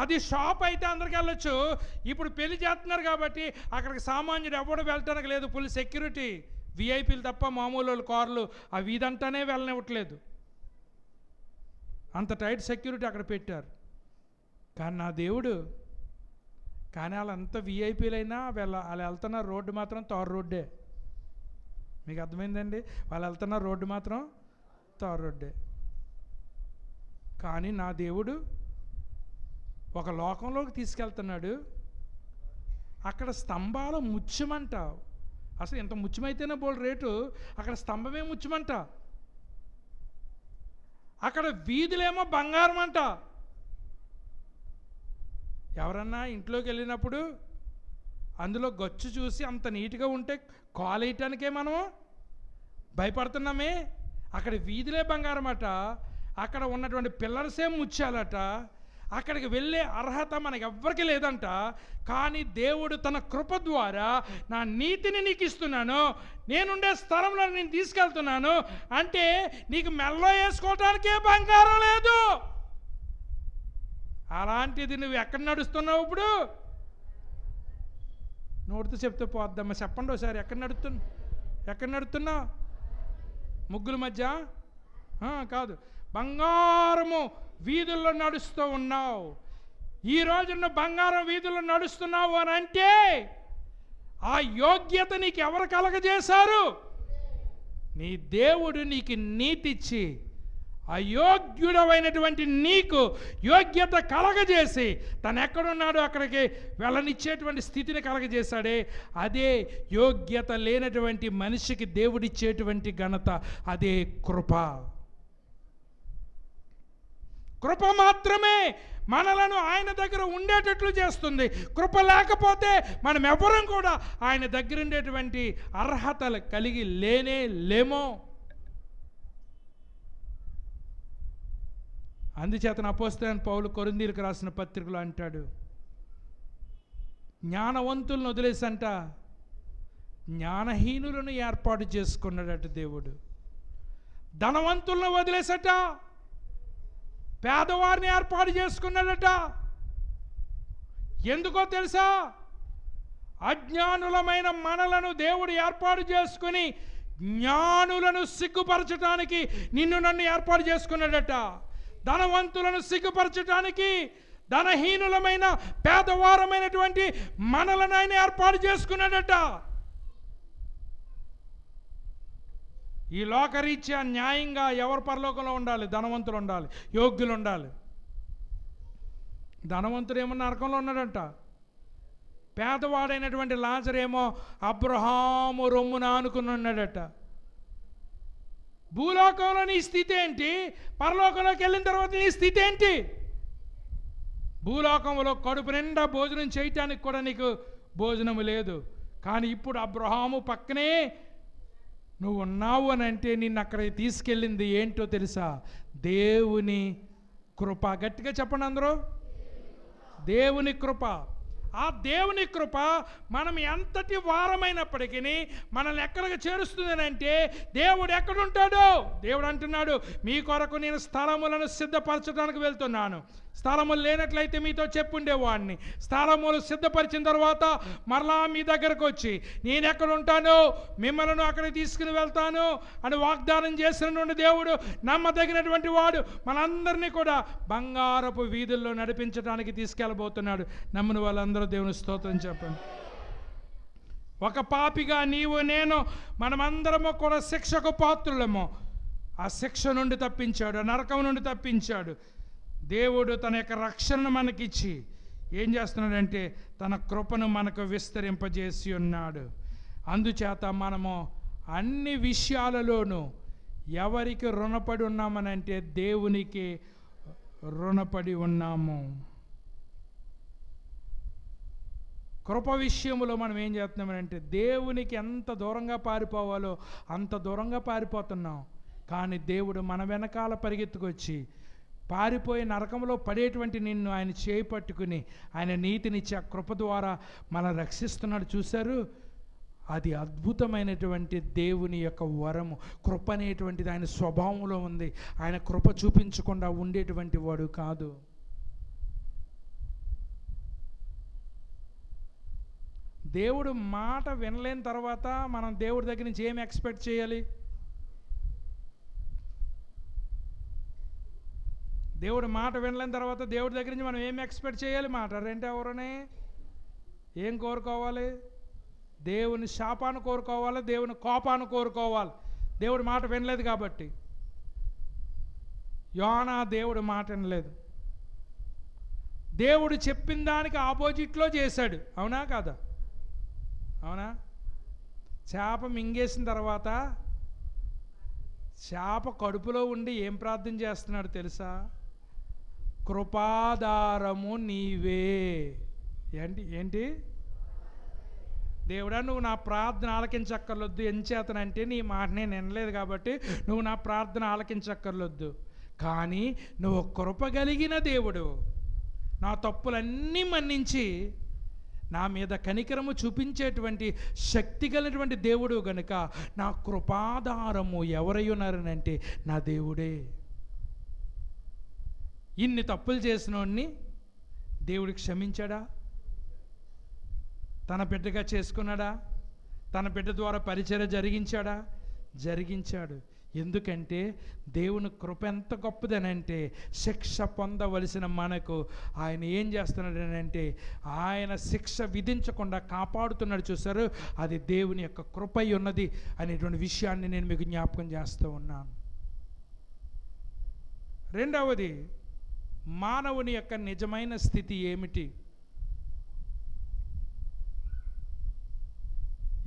అది షాప్ అయితే అందరికి వెళ్ళొచ్చు. ఇప్పుడు పెళ్లి చేస్తున్నారు కాబట్టి అక్కడికి సామాన్యుడు ఎవడు వెళ్ళటానికి లేదు. ఫుల్ సెక్యూరిటీ, విఐపీలు తప్ప మామూలు వాళ్ళు కార్లు ఆ వీధంటానే వెళ్ళనివ్వట్లేదు. అంత టైట్ సెక్యూరిటీ అక్కడ పెట్టారు. కానీ నా దేవుడు, కానీ వాళ్ళంతా విఐపీలైనా వాళ్ళు వెళ్తున్న రోడ్డు మాత్రం తారు రోడ్డే. మీకు అర్థమైందండి? వాళ్ళు వెళ్తున్న రోడ్డు మాత్రం తారు రోడ్డే. కానీ నా దేవుడు ఒక లోకంలోకి తీసుకెళ్తున్నాడు. అక్కడ స్తంభాలు ముత్యమంట. అసలు ఎంత ముత్యమైతేనే బోల్ రేటు, అక్కడ స్తంభమే ముత్యమంట. అక్కడ వీధులేమో బంగారం అంట. ఎవరన్నా ఇంట్లోకి వెళ్ళినప్పుడు అందులో గచ్చు చూసి అంత నీట్గా ఉంటే కాలు వేయటానికే మనం భయపడుతున్నామే. అక్కడ వీధులే బంగారం అట. అక్కడ ఉన్నటువంటి పిల్లర్సే ముత్యాలట. అక్కడికి వెళ్ళే అర్హత మనకు ఎవ్వరికి లేదంట. కానీ దేవుడు తన కృప ద్వారా నా నీతిని నీకు ఇస్తున్నాను, నేనుండే స్థలంలో నేను తీసుకెళ్తున్నాను అంటే నీకు మెల్లో వేసుకోవటానికే బంగారం లేదు. అలాంటిది నువ్వు ఎక్కడ నడుస్తున్నావు? ఇప్పుడు నోటితో చెప్తే పోద్దమ్మా. చెప్పండి ఒకసారి, ఎక్కడ నడుస్తున్నావు? ముగ్గుల మధ్య కాదు, బంగారము వీధుల్లో నడుస్తూ ఉన్నావు. ఈ రోజున బంగారం వీధుల్లో నడుస్తున్నావు అని అంటే ఆ యోగ్యత నీకు ఎవరు కలగజేశారు? నీ దేవుడు నీకు నీతిచ్చి అయోగ్యుడమైనటువంటి నీకు యోగ్యత కలగజేసి తను ఎక్కడున్నాడో అక్కడికి వెళ్ళనిచ్చేటువంటి స్థితిని కలగజేశాడే. అదే యోగ్యత లేనటువంటి మనిషికి దేవుడిచ్చేటువంటి ఘనత. అదే కృప. కృప మాత్రమే మనలను ఆయన దగ్గర ఉండేటట్లు చేస్తుంది. కృప లేకపోతే మనం ఎవరం కూడా ఆయన దగ్గర ఉండేటువంటి అర్హతలు కలిగి లేమో. అందుచేతన అపోస్తలుడైన పౌలు కొరింథీయులకు రాసిన పత్రికలో అంటాడు, జ్ఞానవంతులను వదిలేసంట జ్ఞానహీనులను ఏర్పాటు చేసుకున్నాడట దేవుడు. ధనవంతులను వదిలేసట పేదవారిని ఏర్పాటు చేసుకున్నాడట. ఎందుకో తెలుసా? అజ్ఞానులమైన మనలను దేవుడు ఏర్పాటు చేసుకుని జ్ఞానులను సిగ్గుపరచడానికి నిన్ను నన్ను ఏర్పాటు చేసుకున్నాడట. ధనవంతులను సిగ్గుపరచడానికి ధనహీనులమైన పేదవారమైనటువంటి మనలను ఆయన ఏర్పాటు చేసుకున్నాడట. ఈ లోకరీత్యా న్యాయంగా ఎవరు పరలోకంలో ఉండాలి? ధనవంతులు ఉండాలి, యోగ్యులు ఉండాలి. ధనవంతుడు ఏమో నరకంలో ఉన్నాడంట. పేదవాడైనటువంటి లాజరేమో అబ్రహాము రొమ్మున ఆనుకుని ఉన్నాడట. భూలోకంలో నీ స్థితి ఏంటి? పరలోకంలోకి వెళ్ళిన తర్వాత నీ స్థితి ఏంటి? భూలోకంలో కడుపు నిండా భోజనం చేయటానికి కూడా నీకు భోజనము లేదు. కానీ ఇప్పుడు అబ్రహాము పక్కనే నువ్వు ఉన్నావు అని అంటే నిన్ను అక్కడికి తీసుకెళ్ళింది ఏంటో తెలుసా? దేవుని కృప. గట్టిగా చెప్పండి అందరూ, దేవుని కృప. ఆ దేవుని కృప మనం ఎంతటి వారమైనప్పటికీ మనల్ని ఎక్కడికి చేరుస్తుంది అంటే దేవుడు ఎక్కడుంటాడో దేవుడు అంటున్నాడు, మీ కొరకు నేను స్థలములను సిద్ధపరచడానికి వెళ్తున్నాను. స్థలములు లేనట్లయితే మీతో చెప్పుండేవాడిని. స్థలములు సిద్ధపరిచిన తర్వాత మరలా మీ దగ్గరకు వచ్చి నేను ఎక్కడ ఉంటానో మిమ్మల్ని అక్కడికి తీసుకుని వెళ్తాను అని వాగ్దానం చేసిన దేవుడు నమ్మదగినటువంటి వాడు. మనందరినీ కూడా బంగారపు వీధుల్లో నడిపించడానికి తీసుకెళ్ళబోతున్నాడు. నమ్మిన వాళ్ళందరూ దేవుని స్తోత్రం చెప్పండి. ఒక పాపిగా నీవు నేను మనమందరము కూడా శిక్షకు పాత్రులము. ఆ శిక్ష నుండి తప్పించాడు, నరకం నుండి తప్పించాడు. దేవుడు తన యొక్క రక్షణను మనకిచ్చి ఏం చేస్తున్నాడంటే తన కృపను మనకు విస్తరింపజేసి ఉన్నాడు. అందుచేత మనము అన్ని విషయాలలోనూ ఎవరికి రుణపడి ఉన్నామనంటే దేవునికి రుణపడి ఉన్నాము. కృప విషయంలో మనం ఏం చేస్తున్నామంటే దేవునికి ఎంత దూరంగా పారిపోవాలో అంత దూరంగా పారిపోతున్నాం. కానీ దేవుడు మన వెనకాల పరిగెత్తుకొచ్చి పారిపోయి నరకంలో పడేటువంటి నిన్ను ఆయన చేయి పట్టుకుని ఆయన నీతినిచ్చి ఆ కృప ద్వారా మనం రక్షిస్తున్నాడు. చూశారు, అది అద్భుతమైనటువంటి దేవుని యొక్క వరము. కృప అనేటువంటిది ఆయన స్వభావంలో ఉంది. ఆయన కృప చూపించకుండా ఉండేటువంటి వాడు కాదు. దేవుడు మాట వినలేని తర్వాత మనం దేవుడి దగ్గర నుంచి ఏమి ఎక్స్పెక్ట్ చేయాలి? దేవుడు మాట వినలేని తర్వాత దేవుడి దగ్గర నుంచి మనం ఏమి ఎక్స్పెక్ట్ చేయాలి? మాట అంటే ఎవరని ఏం కోరుకోవాలి? దేవుని శాపాన్ని కోరుకోవాలి, దేవుని కోపాన్ని కోరుకోవాలి. దేవుడి మాట వినలేదు కాబట్టి. యోనా దేవుడి మాట వినలేదు, దేవుడు చెప్పిన దానికి ఆపోజిట్లో చేశాడు. అవునా కాదా? అవునా? చేప మింగేసిన తర్వాత చేప కడుపులో ఉండి ఏం ప్రార్థన చేస్తున్నాడు తెలుసా? కృపాధారము నీవే. ఏంటి? దేవుడా, నువ్వు నా ప్రార్థన ఆలకించక్కర్లొద్దు. ఎంచేతనంటే నీ మాట నేను వినలేదు కాబట్టి నువ్వు నా ప్రార్థన ఆలకించక్కర్లొద్దు. కానీ నువ్వు కృప కలిగిన దేవుడు, నా తప్పులన్నీ మన్నించి నా మీద కనికరము చూపించేటువంటి శక్తి కలిగినటువంటి దేవుడు గనుక నా కృపాధారము ఎవరై ఉన్నారనంటే నా దేవుడే. ఇన్ని తప్పులు చేసినోడిని దేవుడు క్షమించాడా? తన బిడ్డగా చేసుకున్నాడా? తన బిడ్డ ద్వారా పరిచర్య జరిగించాడు. ఎందుకంటే దేవుని కృప ఎంత గొప్పదనంటే శిక్ష పొందవలసిన మనకు ఆయన ఏం చేస్తున్నాడనంటే ఆయన శిక్ష విధించకుండా కాపాడుతున్నాడు. చూసారు, అది దేవుని యొక్క కృప ఉన్నది అనేటువంటి విషయాన్ని నేను మీకు జ్ఞాపకం చేస్తూ ఉన్నాను. రెండవది, మానవుని యొక్క నిజమైన స్థితి ఏమిటి?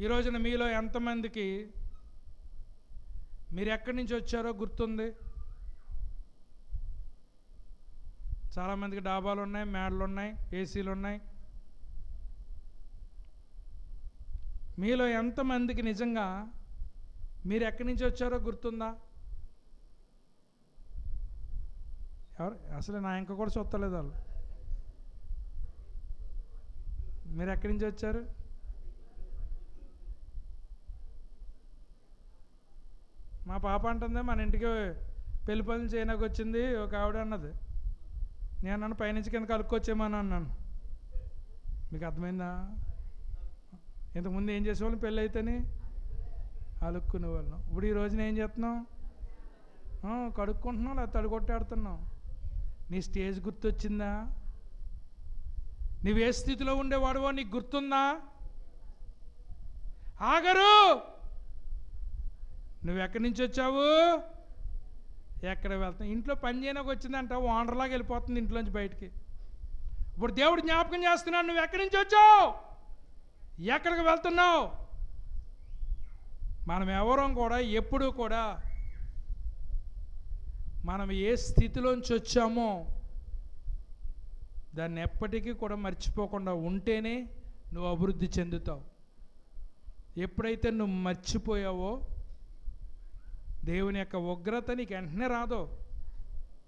ఈ రోజున మీలో ఎంతమందికి మీరు ఎక్కడి నుంచి వచ్చారో గుర్తుంది? చాలామందికి డాబాలు ఉన్నాయి, మేడలు ఉన్నాయి, ఏసీలు ఉన్నాయి. మీలో ఎంతమందికి నిజంగా మీరు ఎక్కడి నుంచి వచ్చారో గుర్తుందా? ఎవరు అసలు నా ఇంకా కూడా చూస్తలేదు వాళ్ళు. మీరు ఎక్కడి నుంచి వచ్చారు? మా పాప అంటుంది, మన ఇంటికి పెళ్లి పనులు చేయడానికి వచ్చింది ఒక ఆవిడ అన్నది. నేను అన్నాను, పైనుంచి కింద కలుక్కొచ్చేమని అన్నాను. మీకు అర్థమైందా? ఇంతకుముందు ఏం చేసేవాళ్ళం? పెళ్ళి అయితేనే అలుక్కునే వాళ్ళం. ఇప్పుడు ఈ రోజున ఏం చేస్తున్నాం? కడుక్కుంటున్నాం, లేదా తడిగొట్టాడుతున్నాం. నీ స్టేజ్ గుర్తొచ్చిందా? నువ్వు ఏ స్థితిలో ఉండేవాడువో నీకు గుర్తుందా? ఆగరు, నువ్వు ఎక్కడి నుంచి వచ్చావు, ఎక్కడ వెళ్తావు? ఇంట్లో పని చేయడానికి వచ్చిందంట, ఓనర్లాగా వెళ్ళిపోతుంది ఇంట్లోంచి బయటికి. ఇప్పుడు దేవుడు జ్ఞాపకం చేస్తున్నాడు, నువ్వు ఎక్కడి నుంచి వచ్చావు, ఎక్కడికి వెళ్తున్నావు? మనం ఎవరం కూడా ఎప్పుడూ కూడా మనం ఏ స్థితిలోంచి వచ్చామో దాన్ని ఎప్పటికీ కూడా మర్చిపోకుండా ఉంటేనే నువ్వు అభివృద్ధి చెందుతావు. ఎప్పుడైతే నువ్వు మర్చిపోయావో దేవుని యొక్క ఉగ్రత నీకు వెంటనే రాదో,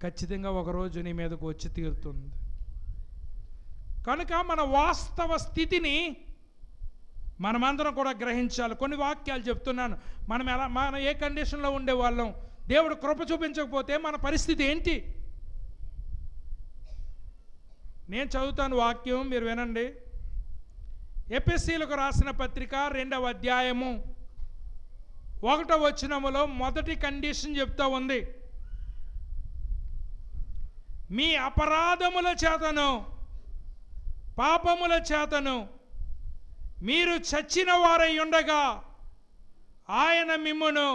ఖచ్చితంగా ఒకరోజు నీ మీదకు వచ్చి తీరుతుంది. కనుక మన వాస్తవ స్థితిని మనమందరం కూడా గ్రహించాలి. కొన్ని వాక్యాలు చెప్తున్నాను. మనం ఏ కండిషన్లో ఉండేవాళ్ళం, దేవుడు కృప చూపించకపోతే మన పరిస్థితి ఏంటి? నేను చదువుతాను వాక్యం, మీరు వినండి. ఎఫెసీయులకు రాసిన పత్రిక 2వ అధ్యాయము 1వ వచనములో మొదటి కండిషన్ చెప్తా ఉంది. మీ అపరాధముల చేతను పాపముల చేతను మీరు చచ్చిన వారై ఉండగా ఆయన మిమ్మును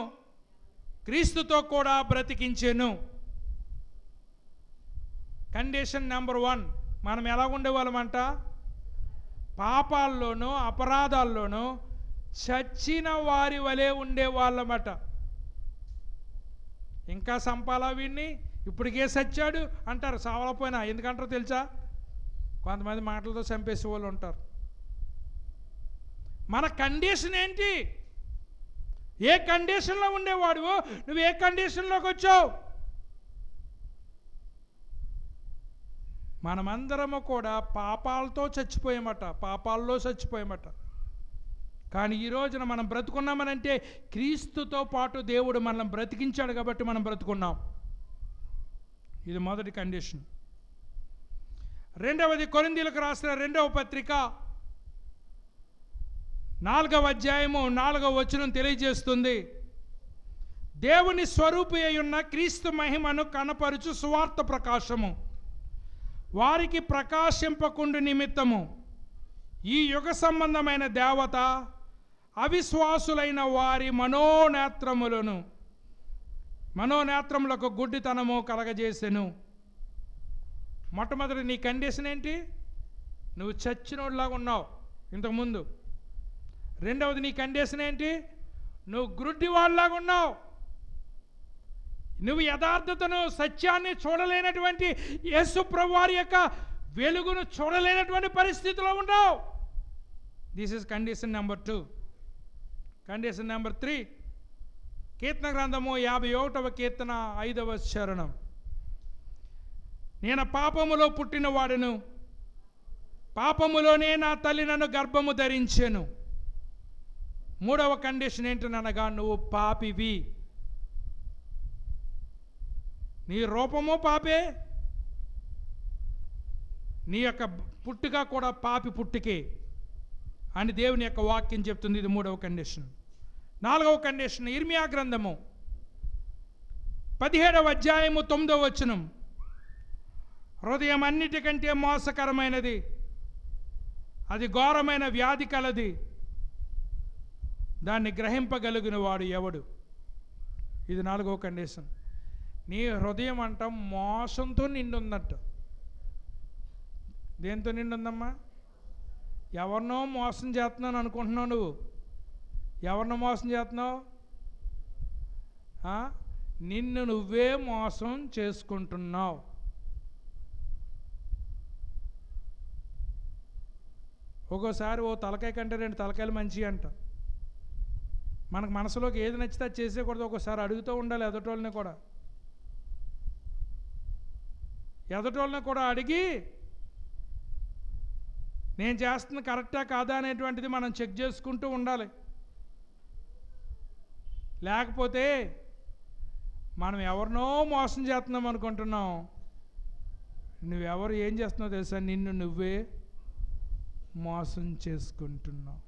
క్రీస్తుతో కూడా బ్రతికించెను. కండిషన్ నెంబర్ 1, మనం ఎలా ఉండేవాళ్ళమంట? పాపాల్లోనూ అపరాధాల్లోనూ చచ్చిన వారి వలె ఉండేవాళ్ళమట. ఇంకా సంపాలా వీడిని, ఇప్పటికే చచ్చాడు అంటారు. సావలపోయినా ఎందుకంటారో తెలుసా? కొంతమంది మాటలతో చంపేసే వాళ్ళు ఉంటారు. మన కండిషన్ ఏంటి? ఏ కండిషన్లో ఉండేవాడువో నువ్వు ఏ కండిషన్లోకి వచ్చావు? మనమందరము కూడా పాపాలతో చచ్చిపోయామట, పాపాల్లో చచ్చిపోయామట. కానీ ఈ రోజున మనం బ్రతుకున్నామనంటే క్రీస్తుతో పాటు దేవుడు మనల్ని బ్రతికించాడు కాబట్టి మనం బ్రతుకున్నాం. ఇది మొదటి కండిషన్. రెండవది, కొరింథీయులకు రాసిన 2వ పత్రిక 4వ అధ్యాయము 4వ వచనం తెలియజేస్తుంది, దేవుని స్వరూపి అయి ఉన్న క్రీస్తు మహిమను కనపరుచు సువార్త ప్రకాశము వారికి ప్రకాశింపకుండు నిమిత్తము ఈ యుగ సంబంధమైన దేవత అవిశ్వాసులైన వారి మనోనేత్రములకు గుడ్డితనము కలగజేసెను. మొట్టమొదటి నీ కండిషన్ ఏంటి? నువ్వు చచ్చినోడిలాగా ఉన్నావు ఇంతకుముందు. రెండవది నీ కండిషన్ ఏంటి? నువ్వు గుడ్డి వాళ్ళలాగా ఉన్నావు. నువ్వు యథార్థతను, సత్యాన్ని చూడలేనటువంటి యేసు ప్రభువారి యొక్క వెలుగును చూడలేనటువంటి పరిస్థితిలో ఉన్నావు. This is condition number 2. Condition number 3, కీర్తన గ్రంథము 51వ కీర్తన 5వ చరణం, నేను పాపములో పుట్టిన వాడును, పాపములోనే నా తల్లి నన్ను గర్భము ధరించెను. మూడవ కండిషన్ ఏంటనగా నువ్వు పాపివి. నీ రూపము పాపే, నీ యొక్క పుట్టుక కూడా పాపి పుట్టుకే అని దేవుని యొక్క వాక్యం చెప్తుంది. ఇది మూడవ కండిషన్. నాలుగవ కండిషన్, ఇర్మియా గ్రంథము 17వ అధ్యాయము 9వ వచనం, హృదయం అన్నిటికంటే మోసకరమైనది, అది ఘోరమైన వ్యాధి కలది, దాన్ని గ్రహింపగలిగిన వాడు ఎవడు? ఇది 4వ కండిషన్. నీ హృదయం అంట మోసంతో నిండుందట. దేంతో నిండుందమ్మా? ఎవరినో మోసం చేస్తున్నాను అనుకుంటున్నావు నువ్వు. ఎవరినో మోసం చేస్తున్నావు? నిన్ను నువ్వే మోసం చేసుకుంటున్నావు. ఒక్కోసారి ఓ తలకాయ కంటే 2 తలకాయలు మంచి అంట. మనకు మనసులోకి ఏది నచ్చితే అది చేసేకూడదు. ఒక్కోసారి అడుగుతూ ఉండాలి ఎదుటోళ్ళని కూడా. ఎదుటోళ్ళని కూడా అడిగి నేను చేస్తుంది కరెక్టా కాదా అనేటువంటిది మనం చెక్ చేసుకుంటూ ఉండాలి. లేకపోతే మనం ఎవరినో మోసం చేస్తున్నాం అనుకుంటున్నాం. నువ్వెవరు ఏం చేస్తున్నావు తెలుసా? నిన్ను నువ్వే మోసం చేసుకుంటున్నావు.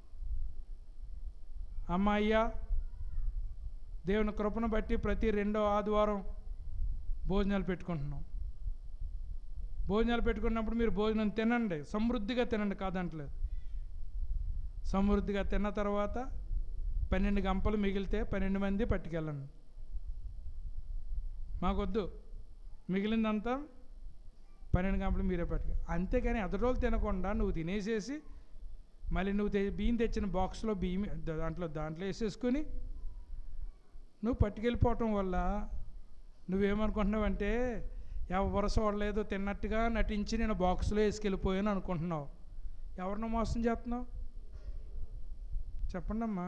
అమ్మాయ్యా, దేవుని కృపను బట్టి ప్రతి 2వ ఆదివారం భోజనాలు పెట్టుకుంటున్నాం. భోజనాలు పెట్టుకున్నప్పుడు మీరు భోజనం తినండి, సమృద్ధిగా తినండి, కాదంటలేదు. సమృద్ధిగా తిన్న తర్వాత 12 గంపలు మిగిలితే 12 మంది పట్టుకెళ్ళండి. మాకొద్దు, మిగిలిందంతా 12 గంపలు మీరే పట్టుకెళ్ళి. అంతేగాని ఎదరోళ్ళు తినకుండా నువ్వు తినేసేసి మళ్ళీ నువ్వు బియ్యం తెచ్చిన బాక్స్లో బియ్యం దాంట్లో వేసేసుకొని నువ్వు పట్టుకెళ్ళిపోవటం వల్ల నువ్వేమనుకుంటున్నావంటే ఎవరు చూడలేదు తిన్నట్టుగా నటించి నేను బాక్స్లో వేసుకెళ్ళిపోయాను అనుకుంటున్నావు. ఎవరినో మోసం చేస్తున్నావు? చెప్పండి అమ్మా.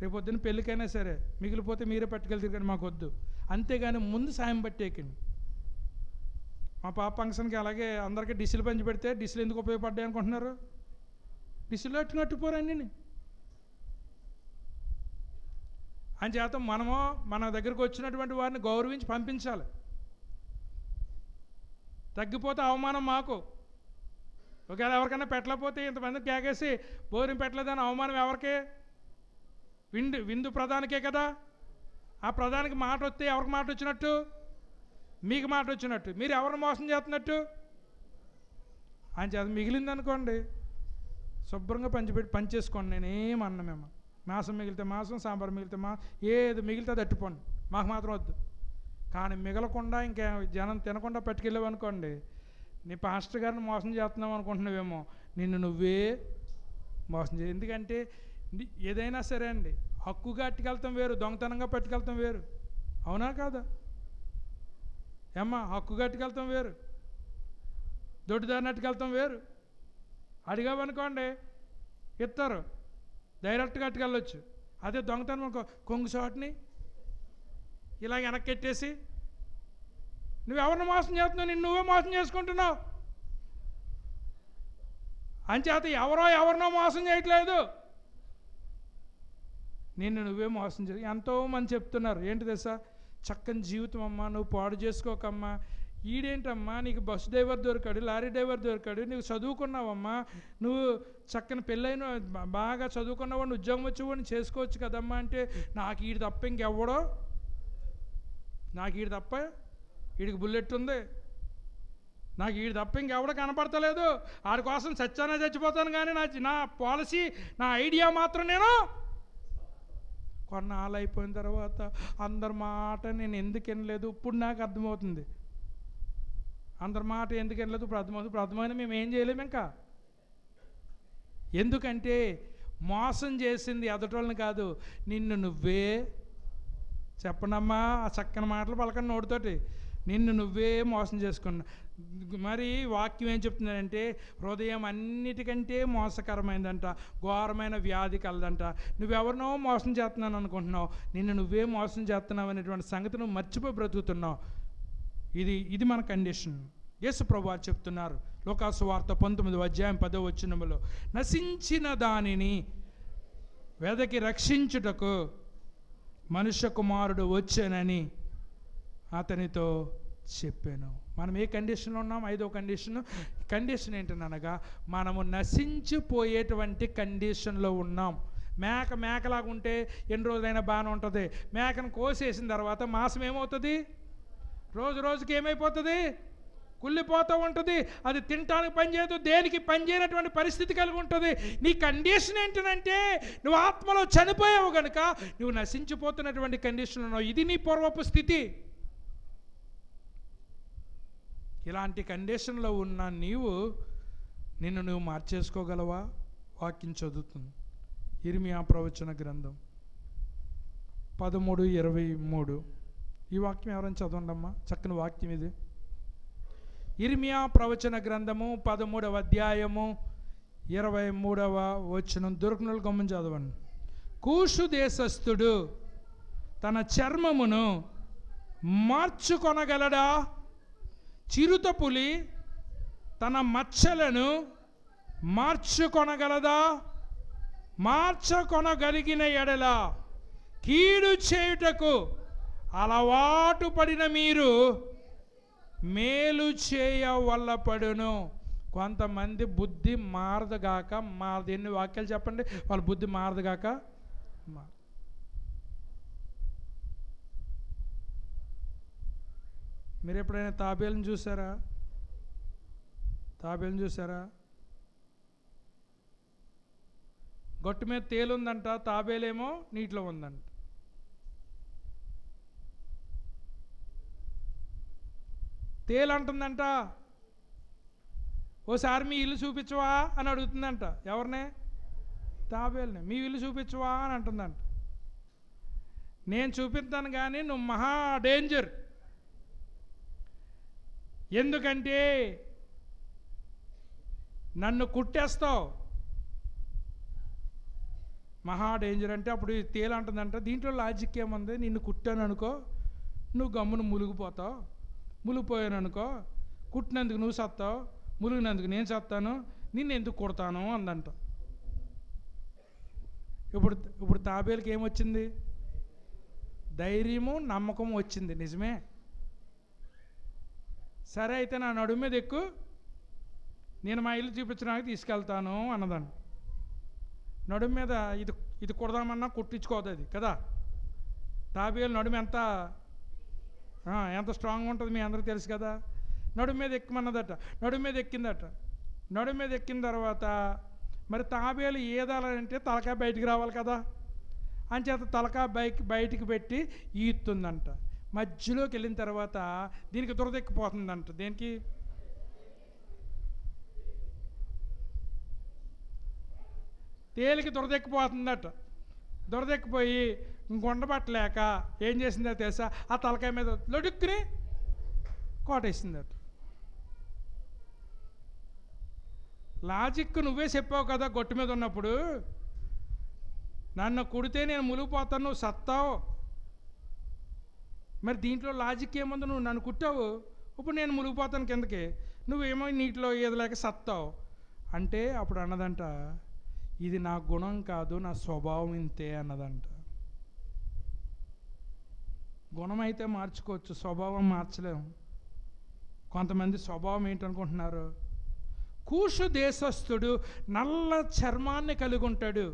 రేపొద్దున పెళ్ళికైనా సరే మిగిలిపోతే మీరే పట్టుకెళ్తారు కానీ మాకు వద్దు. అంతేగాని ముందు సాయం పట్టేకండి. మా పాప ఫంక్షన్కి అలాగే అందరికీ డిష్లు పంచి పెడితే డిష్లు ఎందుకు ఉపయోగపడ్డాయి అనుకుంటున్నారు? డిష్లు అట్టుపోరు అన్నీ. అంచేత మనము మన దగ్గరకు వచ్చినటువంటి వారిని గౌరవించి పంపించాలి. తగ్గిపోతే అవమానం మాకు. ఒకవేళ ఎవరికైనా పెట్టలేకపోతే ఇంతమంది కేకేసి భోజనం పెట్టలేదని అవమానం ఎవరికే? విందు ప్రధానికే కదా. ఆ ప్రధానికి మాట వస్తే ఎవరికి మాట వచ్చినట్టు? మీకు మాట వచ్చినట్టు. మీరు ఎవరిని మోసం చేస్తున్నట్టు? అని చేత మిగిలిందనుకోండి శుభ్రంగా పంచేసుకోండి. నేనేమన్నా మేము మాంసం మిగిలితే మాంసం, సాంబార్ మిగిలితే ఏది మిగిలితే అది అట్టుకోండి, మాకు మాత్రం వద్దు. కానీ మిగలకుండా ఇంకా జనం తినకుండా పట్టుకెళ్ళావనుకోండి, నీ పాస్టర్ గారిని మోసం చేస్తున్నావు అనుకుంటున్నావేమో. నిన్ను నువ్వే మోసం చేయ. ఎందుకంటే ఏదైనా సరే అండి, హక్కుగా అట్టుకెళ్తాం వేరు, దొంగతనంగా పట్టుకెళ్తాం వేరు. అవునా కాదా ఏమ్మా? హక్కుగా అట్టుకెళ్తాం వేరు, దొడ్డిదారిని అట్టుకెళ్తాం వేరు. అడిగావనుకోండి ఇస్తారు, డైరెక్ట్గా అట్టుకెళ్ళొచ్చు. అదే దొంగతనం అనుకో, కొంగు చోటుని ఇలా వెనక్కెట్టేసి నువ్వెవరిని మోసం చేస్తున్నావు, నిన్ను నువ్వే మోసం చేసుకుంటున్నావు. అంచేత ఎవరినో మోసం చేయట్లేదు, నిన్ను నువ్వే మోసం చే. ఎంతోమంది చెప్తున్నారు ఏంటి తెలుసా, చక్కని జీవితం అమ్మా, నువ్వు పాడు చేసుకోకమ్మా, ఈడేంటమ్మా నీకు బస్సు డ్రైవర్ దొరికాడు, లారీ డ్రైవర్ దొరికాడు, నువ్వు చదువుకున్నావమ్మా, నువ్వు చక్కని పెళ్ళైన బాగా చదువుకున్నవాడిని, ఉద్యోగం వచ్చేవాడిని చేసుకోవచ్చు కదమ్మా అంటే, నాకు ఈడు తప్ప ఇంకెవ్వడో, నాకు ఈడు తప్ప, వీడికి బుల్లెట్ ఉంది, నాకు వీడి తప్ప ఇంకెవడో కనపడతలేదు, ఆడి కోసం చచ్చానే చచ్చిపోతాను కానీ నా పాలసీ, నా ఐడియా మాత్రం నేను. కొన్నాళ్ళు అయిపోయిన తర్వాత అందరి మాట నేను ఎందుకు వినలేదు, ఇప్పుడు నాకు అర్థమవుతుంది. అందరి మాట ఎందుకు వినలేదు ఇప్పుడు అర్థమవుతుంది. ఇప్పుడు అర్థమైనా మేము ఏం చేయలేము ఇంకా. ఎందుకంటే మోసం చేసింది ఎదటోళ్ళని కాదు, నిన్ను నువ్వే. చెప్పనమ్మా ఆ చక్కని మాటలు పలకని నోటితోటి, నిన్ను నువ్వే మోసం చేసుకున్నా. మరి వాక్యం ఏం చెప్తుందంటే, హృదయం అన్నిటికంటే మోసకరమైందంట, ఘోరమైన వ్యాధి కలదంట. నువ్వెవరినో మోసం చేస్తున్నాను అనుకుంటున్నావు, నిన్ను నువ్వే మోసం చేస్తున్నావు అనేటువంటి సంగతి నువ్వు మర్చిపోయి బ్రతుకుతున్నావు. ఇది మన కండిషన్. యేసు ప్రభువు చెప్తున్నారు లోకాసు వార్త 19:10 నశించిన దానిని వెదకి రక్షించుటకు మనుష్య కుమారుడు వచ్చానని అతనితో చెప్పాను. మనం ఏ కండిషన్లో ఉన్నాం? 5వ కండిషన్ ఏంటనగా, మనము నశించిపోయేటువంటి కండిషన్లో ఉన్నాం. మేకలాగా ఉంటే ఎన్ని రోజులైనా బాగానే ఉంటుంది. మేకను కోసేసిన తర్వాత మాంసం ఏమవుతుంది? రోజుకి ఏమైపోతుంది? కుళ్ళిపోతూ ఉంటుంది. అది తినటానికి పనిచేయదు, దేనికి పనిచేయనటువంటి పరిస్థితి కలిగి ఉంటుంది. నీ కండిషన్ ఏంటంటే, నువ్వు ఆత్మలో చనిపోయావు కనుక నువ్వు నశించిపోతున్నటువంటి కండిషన్లో ఉన్నావు. ఇది నీ పూర్వపు స్థితి. ఇలాంటి కండిషన్లో ఉన్న నిన్ను నువ్వు మార్చేసుకోగలవా? వాక్యం చదువుతుంది ఇర్మియా ప్రవచన గ్రంథం 13:23. ఈ వాక్యం ఎవరైనా చదవండి అమ్మా, చక్కని వాక్యం ఇది. ఇర్మియా ప్రవచన గ్రంథము 13:23 దొరికిన గమ్మున చదవండి. కూషు దేశస్థుడు తన చర్మమును మార్చుకొనగలడా? చిరుత పులి తన మచ్చలను మార్చుకొనగలదా? మార్చుకొనగలిగిన ఎడల కీడు చేయుటకు అలవాటు పడిన మీరు మేలు చేయ వల్లపడును. కొంతమంది బుద్ధి మారదుగాక ఎన్ని వాక్యాలు చెప్పండి, వాళ్ళ బుద్ధి మారదుగాక మీరు ఎప్పుడైనా తాబేలుని చూసారా? గొట్టు మీద తేలుందంట, తాబేలేమో నీటిలో ఉందంట. తేలు అంటుందంట, ఓసారి మీ ఇల్లు చూపించవా అని అడుగుతుందంట. ఎవరినే? తాబేలుని. మీ ఇల్లు చూపించవా అని అంటుందంట. నేను చూపిస్తాను కానీ నువ్వు మహా డేంజర్. ఎందుకంటే నన్ను కుట్టేస్తావు, మహా డేంజర్ అంటే. అప్పుడు తేలు అంటుందంట, దీంట్లో లాజిక్ ఏముంది? నిన్ను కుట్టాను అనుకో, నువ్వు గమ్మును మునిగిపోతావు, మునిగిపోయాను అనుకో, కుట్టినందుకు నువ్వు సత్తావు, మునిగినందుకు నేను సత్తాను, నిన్ను ఎందుకు కుడతాను అందంట. ఇప్పుడు తాబేలుకి ఏమొచ్చింది? ధైర్యము నమ్మకం వచ్చింది. నిజమే, సరే అయితే నా నడుము మీద ఎక్కు, నేను మా ఇల్లు చూపించడానికి తీసుకెళ్తాను అన్నదాన్ని. నడుము మీద ఇది కుడదామన్నా కుట్టించుకోదు అది కదా. తాబేలు నడుము ఎంత స్ట్రాంగ్ ఉంటుంది మీ అందరికీ తెలుసు కదా. నడుము మీద ఎక్కమన్నదట, నడుము మీద ఎక్కిందట. నడుము మీద ఎక్కిన తర్వాత మరి తాబేలు ఈదాలంటే తలకాయ బయటికి రావాలి కదా, అంచేత తలకాయ బయటికి పెట్టి ఈత్తుందంట. మధ్యలోకి వెళ్ళిన తర్వాత దీనికి దురదెక్కిపోతుందంట. దేనికి? తేలికి దురదెక్కిపోతుందట. దురదెక్కిపోయి ఇంకొండబట్టలేక ఏం చేసిందో తెలుసా? ఆ తలకాయ మీద లొడుక్కుని కోటేసిందట. లాజిక్ నువ్వే చెప్పావు కదా గొట్టు మీద ఉన్నప్పుడు. నన్ను కుడితే నేను మునిగిపోతాను, నువ్వు సత్తావు. మరి దీంట్లో లాజిక్ ఏముంది? నువ్వు నన్ను కుట్టావు, ఇప్పుడు నేను మునిగిపోతాను కిందకి, నువ్వేమో నీటిలో ఈదలేక సత్తావు అంటే అప్పుడు అన్నదంట, ఇది నా గుణం కాదు, నా స్వభావం ఇంతే అన్నదంట. గుణం అయితే మార్చుకోవచ్చు, స్వభావం మార్చలేము. కొంతమంది స్వభావం ఏంటనుకుంటున్నారు? కూషు దేశస్థుడు, నల్ల చర్మాన్ని కలిగి ఉంటాడు.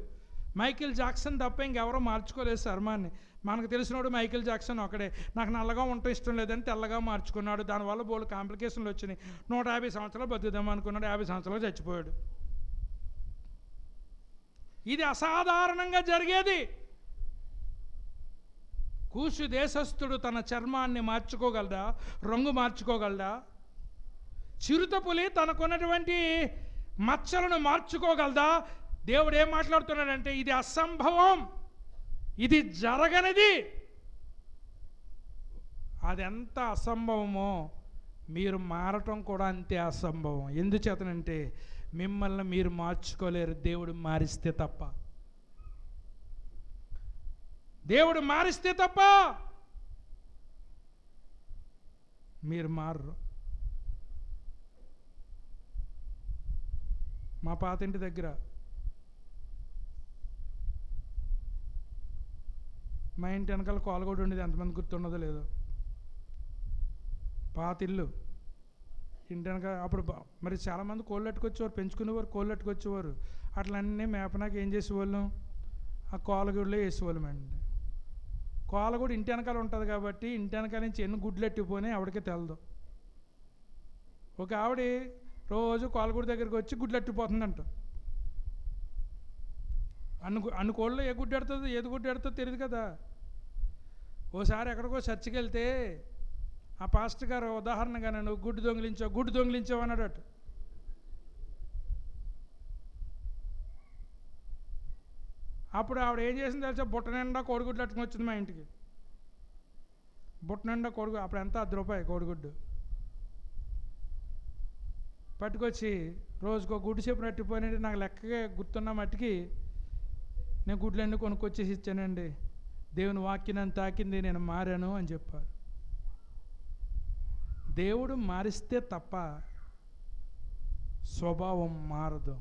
మైకేల్ జాక్సన్ తప్ప ఇంకెవరో మార్చుకోలేదు చర్మాన్ని. మనకు తెలిసినోడు మైకేల్ జాక్సన్ ఒకడే. నాకు నల్లగా ఉండటం ఇష్టం లేదని తెల్లగా మార్చుకున్నాడు. దానివల్ల బోల్డ్ కాంప్లికేషన్లు వచ్చినాయి. 150 సంవత్సరాలు బతుకుదాం అనుకున్నాడు, 50 సంవత్సరాలు చచ్చిపోయాడు. ఇది అసాధారణంగా జరిగేది. కూషు దేశస్థుడు తన చర్మాన్ని మార్చుకోగలడా? రంగు మార్చుకోగలడా? చిరుతపులి తనకున్నటువంటి మచ్చలను మార్చుకోగలదా? దేవుడు ఏం మాట్లాడుతున్నాడంటే ఇది అసంభవం, ఇది జరగనిది. అది ఎంత అసంభవమో మీరు మారటం కూడా అంతే అసంభవం. ఎందుచేతనంటే మిమ్మల్ని మీరు మార్చుకోలేరు, దేవుడు మారిస్తే తప్ప. దేవుడు మారిస్తే తప్ప మీరు మారరు. మా పాతింటి దగ్గర మా ఇంటి వెనకాల కోలగూడ ఉండేది. ఎంతమంది గుర్తున్నదో లేదో. పాతిల్లు ఇంటి వెనక. అప్పుడు మరి చాలామంది కోళ్ళు అట్టుకొచ్చేవారు, పెంచుకునేవారు, కోళ్ళు అట్టుకొచ్చేవారు. అట్లన్నీ మేపనాక ఏం చేసేవాళ్ళం? ఆ కోలగూడలో వేసేవాళ్ళమండి. కోలగూడ ఇంటి వెనకాల ఉంటుంది కాబట్టి ఇంటి వెనకాల నుంచి ఎన్ని గుడ్లు ఎట్టిపోయినాయి ఆవిడకే తెలదు. ఒక ఆవిడ రోజు కోలగూడ దగ్గరికి వచ్చి గుడ్లు ఎట్టిపోతుందంట. అన్ని కోళ్ళు ఏ గుడ్డు ఎడుతుందో ఏది గుడ్డు ఎడుతుందో తెలియదు కదా. ఓసారి ఎక్కడికో చర్చికి వెళ్తే ఆ పాస్టర్ గారు ఉదాహరణగా నన్ను గుడ్డు దొంగిలించావు అన్నాడట. అప్పుడు ఆవిడ ఏం చేసింది తెలుసా? బుట్ట నిండా కోడిగుడ్లు అట్టుకుని వచ్చింది మా ఇంటికి. బుట్ట నిండా కోడిగుడ్డు. అప్పుడు ఎంత? ₹10 కోడిగుడ్డు పట్టుకొచ్చి రోజుకో గుడ్డు చెప్పిన అట్టిపోయినట్టు నాకు లెక్కగా గుర్తున్న మట్టికి నేను గుడ్లన్నీ కొనుక్కొచ్చేసి ఇచ్చానండి. దేవుని వాక్యం నన్ను తాకింది, నేను మారాను అని చెప్పారు. దేవుడు మారిస్తే తప్ప స్వభావం మారదు.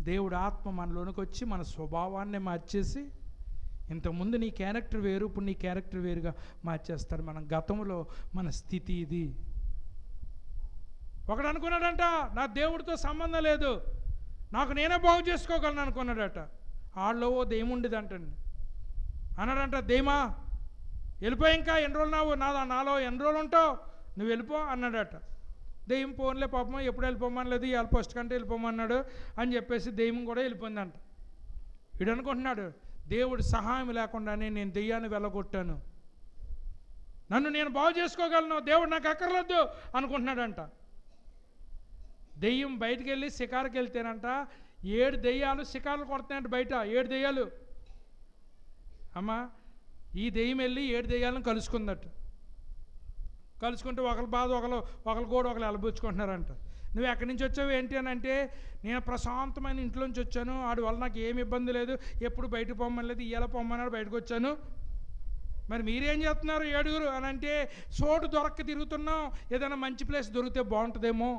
దేవుడు ఆత్మ మనలోనికి వచ్చి మన స్వభావాన్ని మార్చేసి, ఇంతకుముందు నీ క్యారెక్టర్ వేరు, ఇప్పుడు నీ క్యారెక్టర్ వేరుగా మార్చేస్తాడు. మన గతంలో మన స్థితి ఇది. ఒకడు అనుకున్నాడంట, నా దేవుడితో సంబంధం లేదు, నాకు నేనే బాగు చేసుకోగలను అనుకున్నాడట. ఆళ్ళో ఓ దెయ్యం ఉండేదంటండి. అన్నాడంట, దెయ్యమా వెళ్ళిపో, ఇంకా ఎన్ని రోజులు నాలో ఎన్ని రోజులు ఉంటావు, నువ్వు వెళ్ళిపో అన్నాడట. దెయ్యం పోన్లే పాపం, ఎప్పుడు వెళ్ళిపోమనలేదు, ఇవాళ ఫస్ట్ కంటే వెళ్ళిపోమన్నాడు అని చెప్పేసి దెయ్యం కూడా వెళ్ళిపోయిందంట. వీడు అనుకుంటున్నాడు, దేవుడి సహాయం లేకుండానే నేను దెయ్యాన్ని వెళ్ళగొట్టాను, నన్ను నేను బాగు చేసుకోగలను, దేవుడు నాకు అక్కర్లేదు అనుకుంటున్నాడంట. దెయ్యం బయటికి వెళ్ళి షికారుకి వెళ్తేనంట 7 దెయ్యాలు షికారులు కొడుతున్నాయంట బయట. 7 దెయ్యాలు. అమ్మా, ఈ దెయ్యం వెళ్ళి 7 దెయ్యాలను కలుసుకుందట. కలుసుకుంటే ఒకరి బాధ ఒకరు కూడా ఒకరు అలబుచ్చుకుంటున్నారంట. నువ్వు ఎక్కడి నుంచి వచ్చావు ఏంటి అని అంటే, నేను ప్రశాంతమైన ఇంట్లోంచి వచ్చాను, వాడి వల్ల నాకు ఏమి ఇబ్బంది లేదు, ఎప్పుడు బయటకు పొమ్మని లేదు, ఇయ్యాల పొమ్మన్నాడు, బయటకు వచ్చాను. మరి మీరేం చేస్తున్నారు 7 అని అంటే, చోటు దొరక్క తిరుగుతున్నాం, ఏదైనా మంచి ప్లేస్ దొరికితే బాగుంటుందేమో.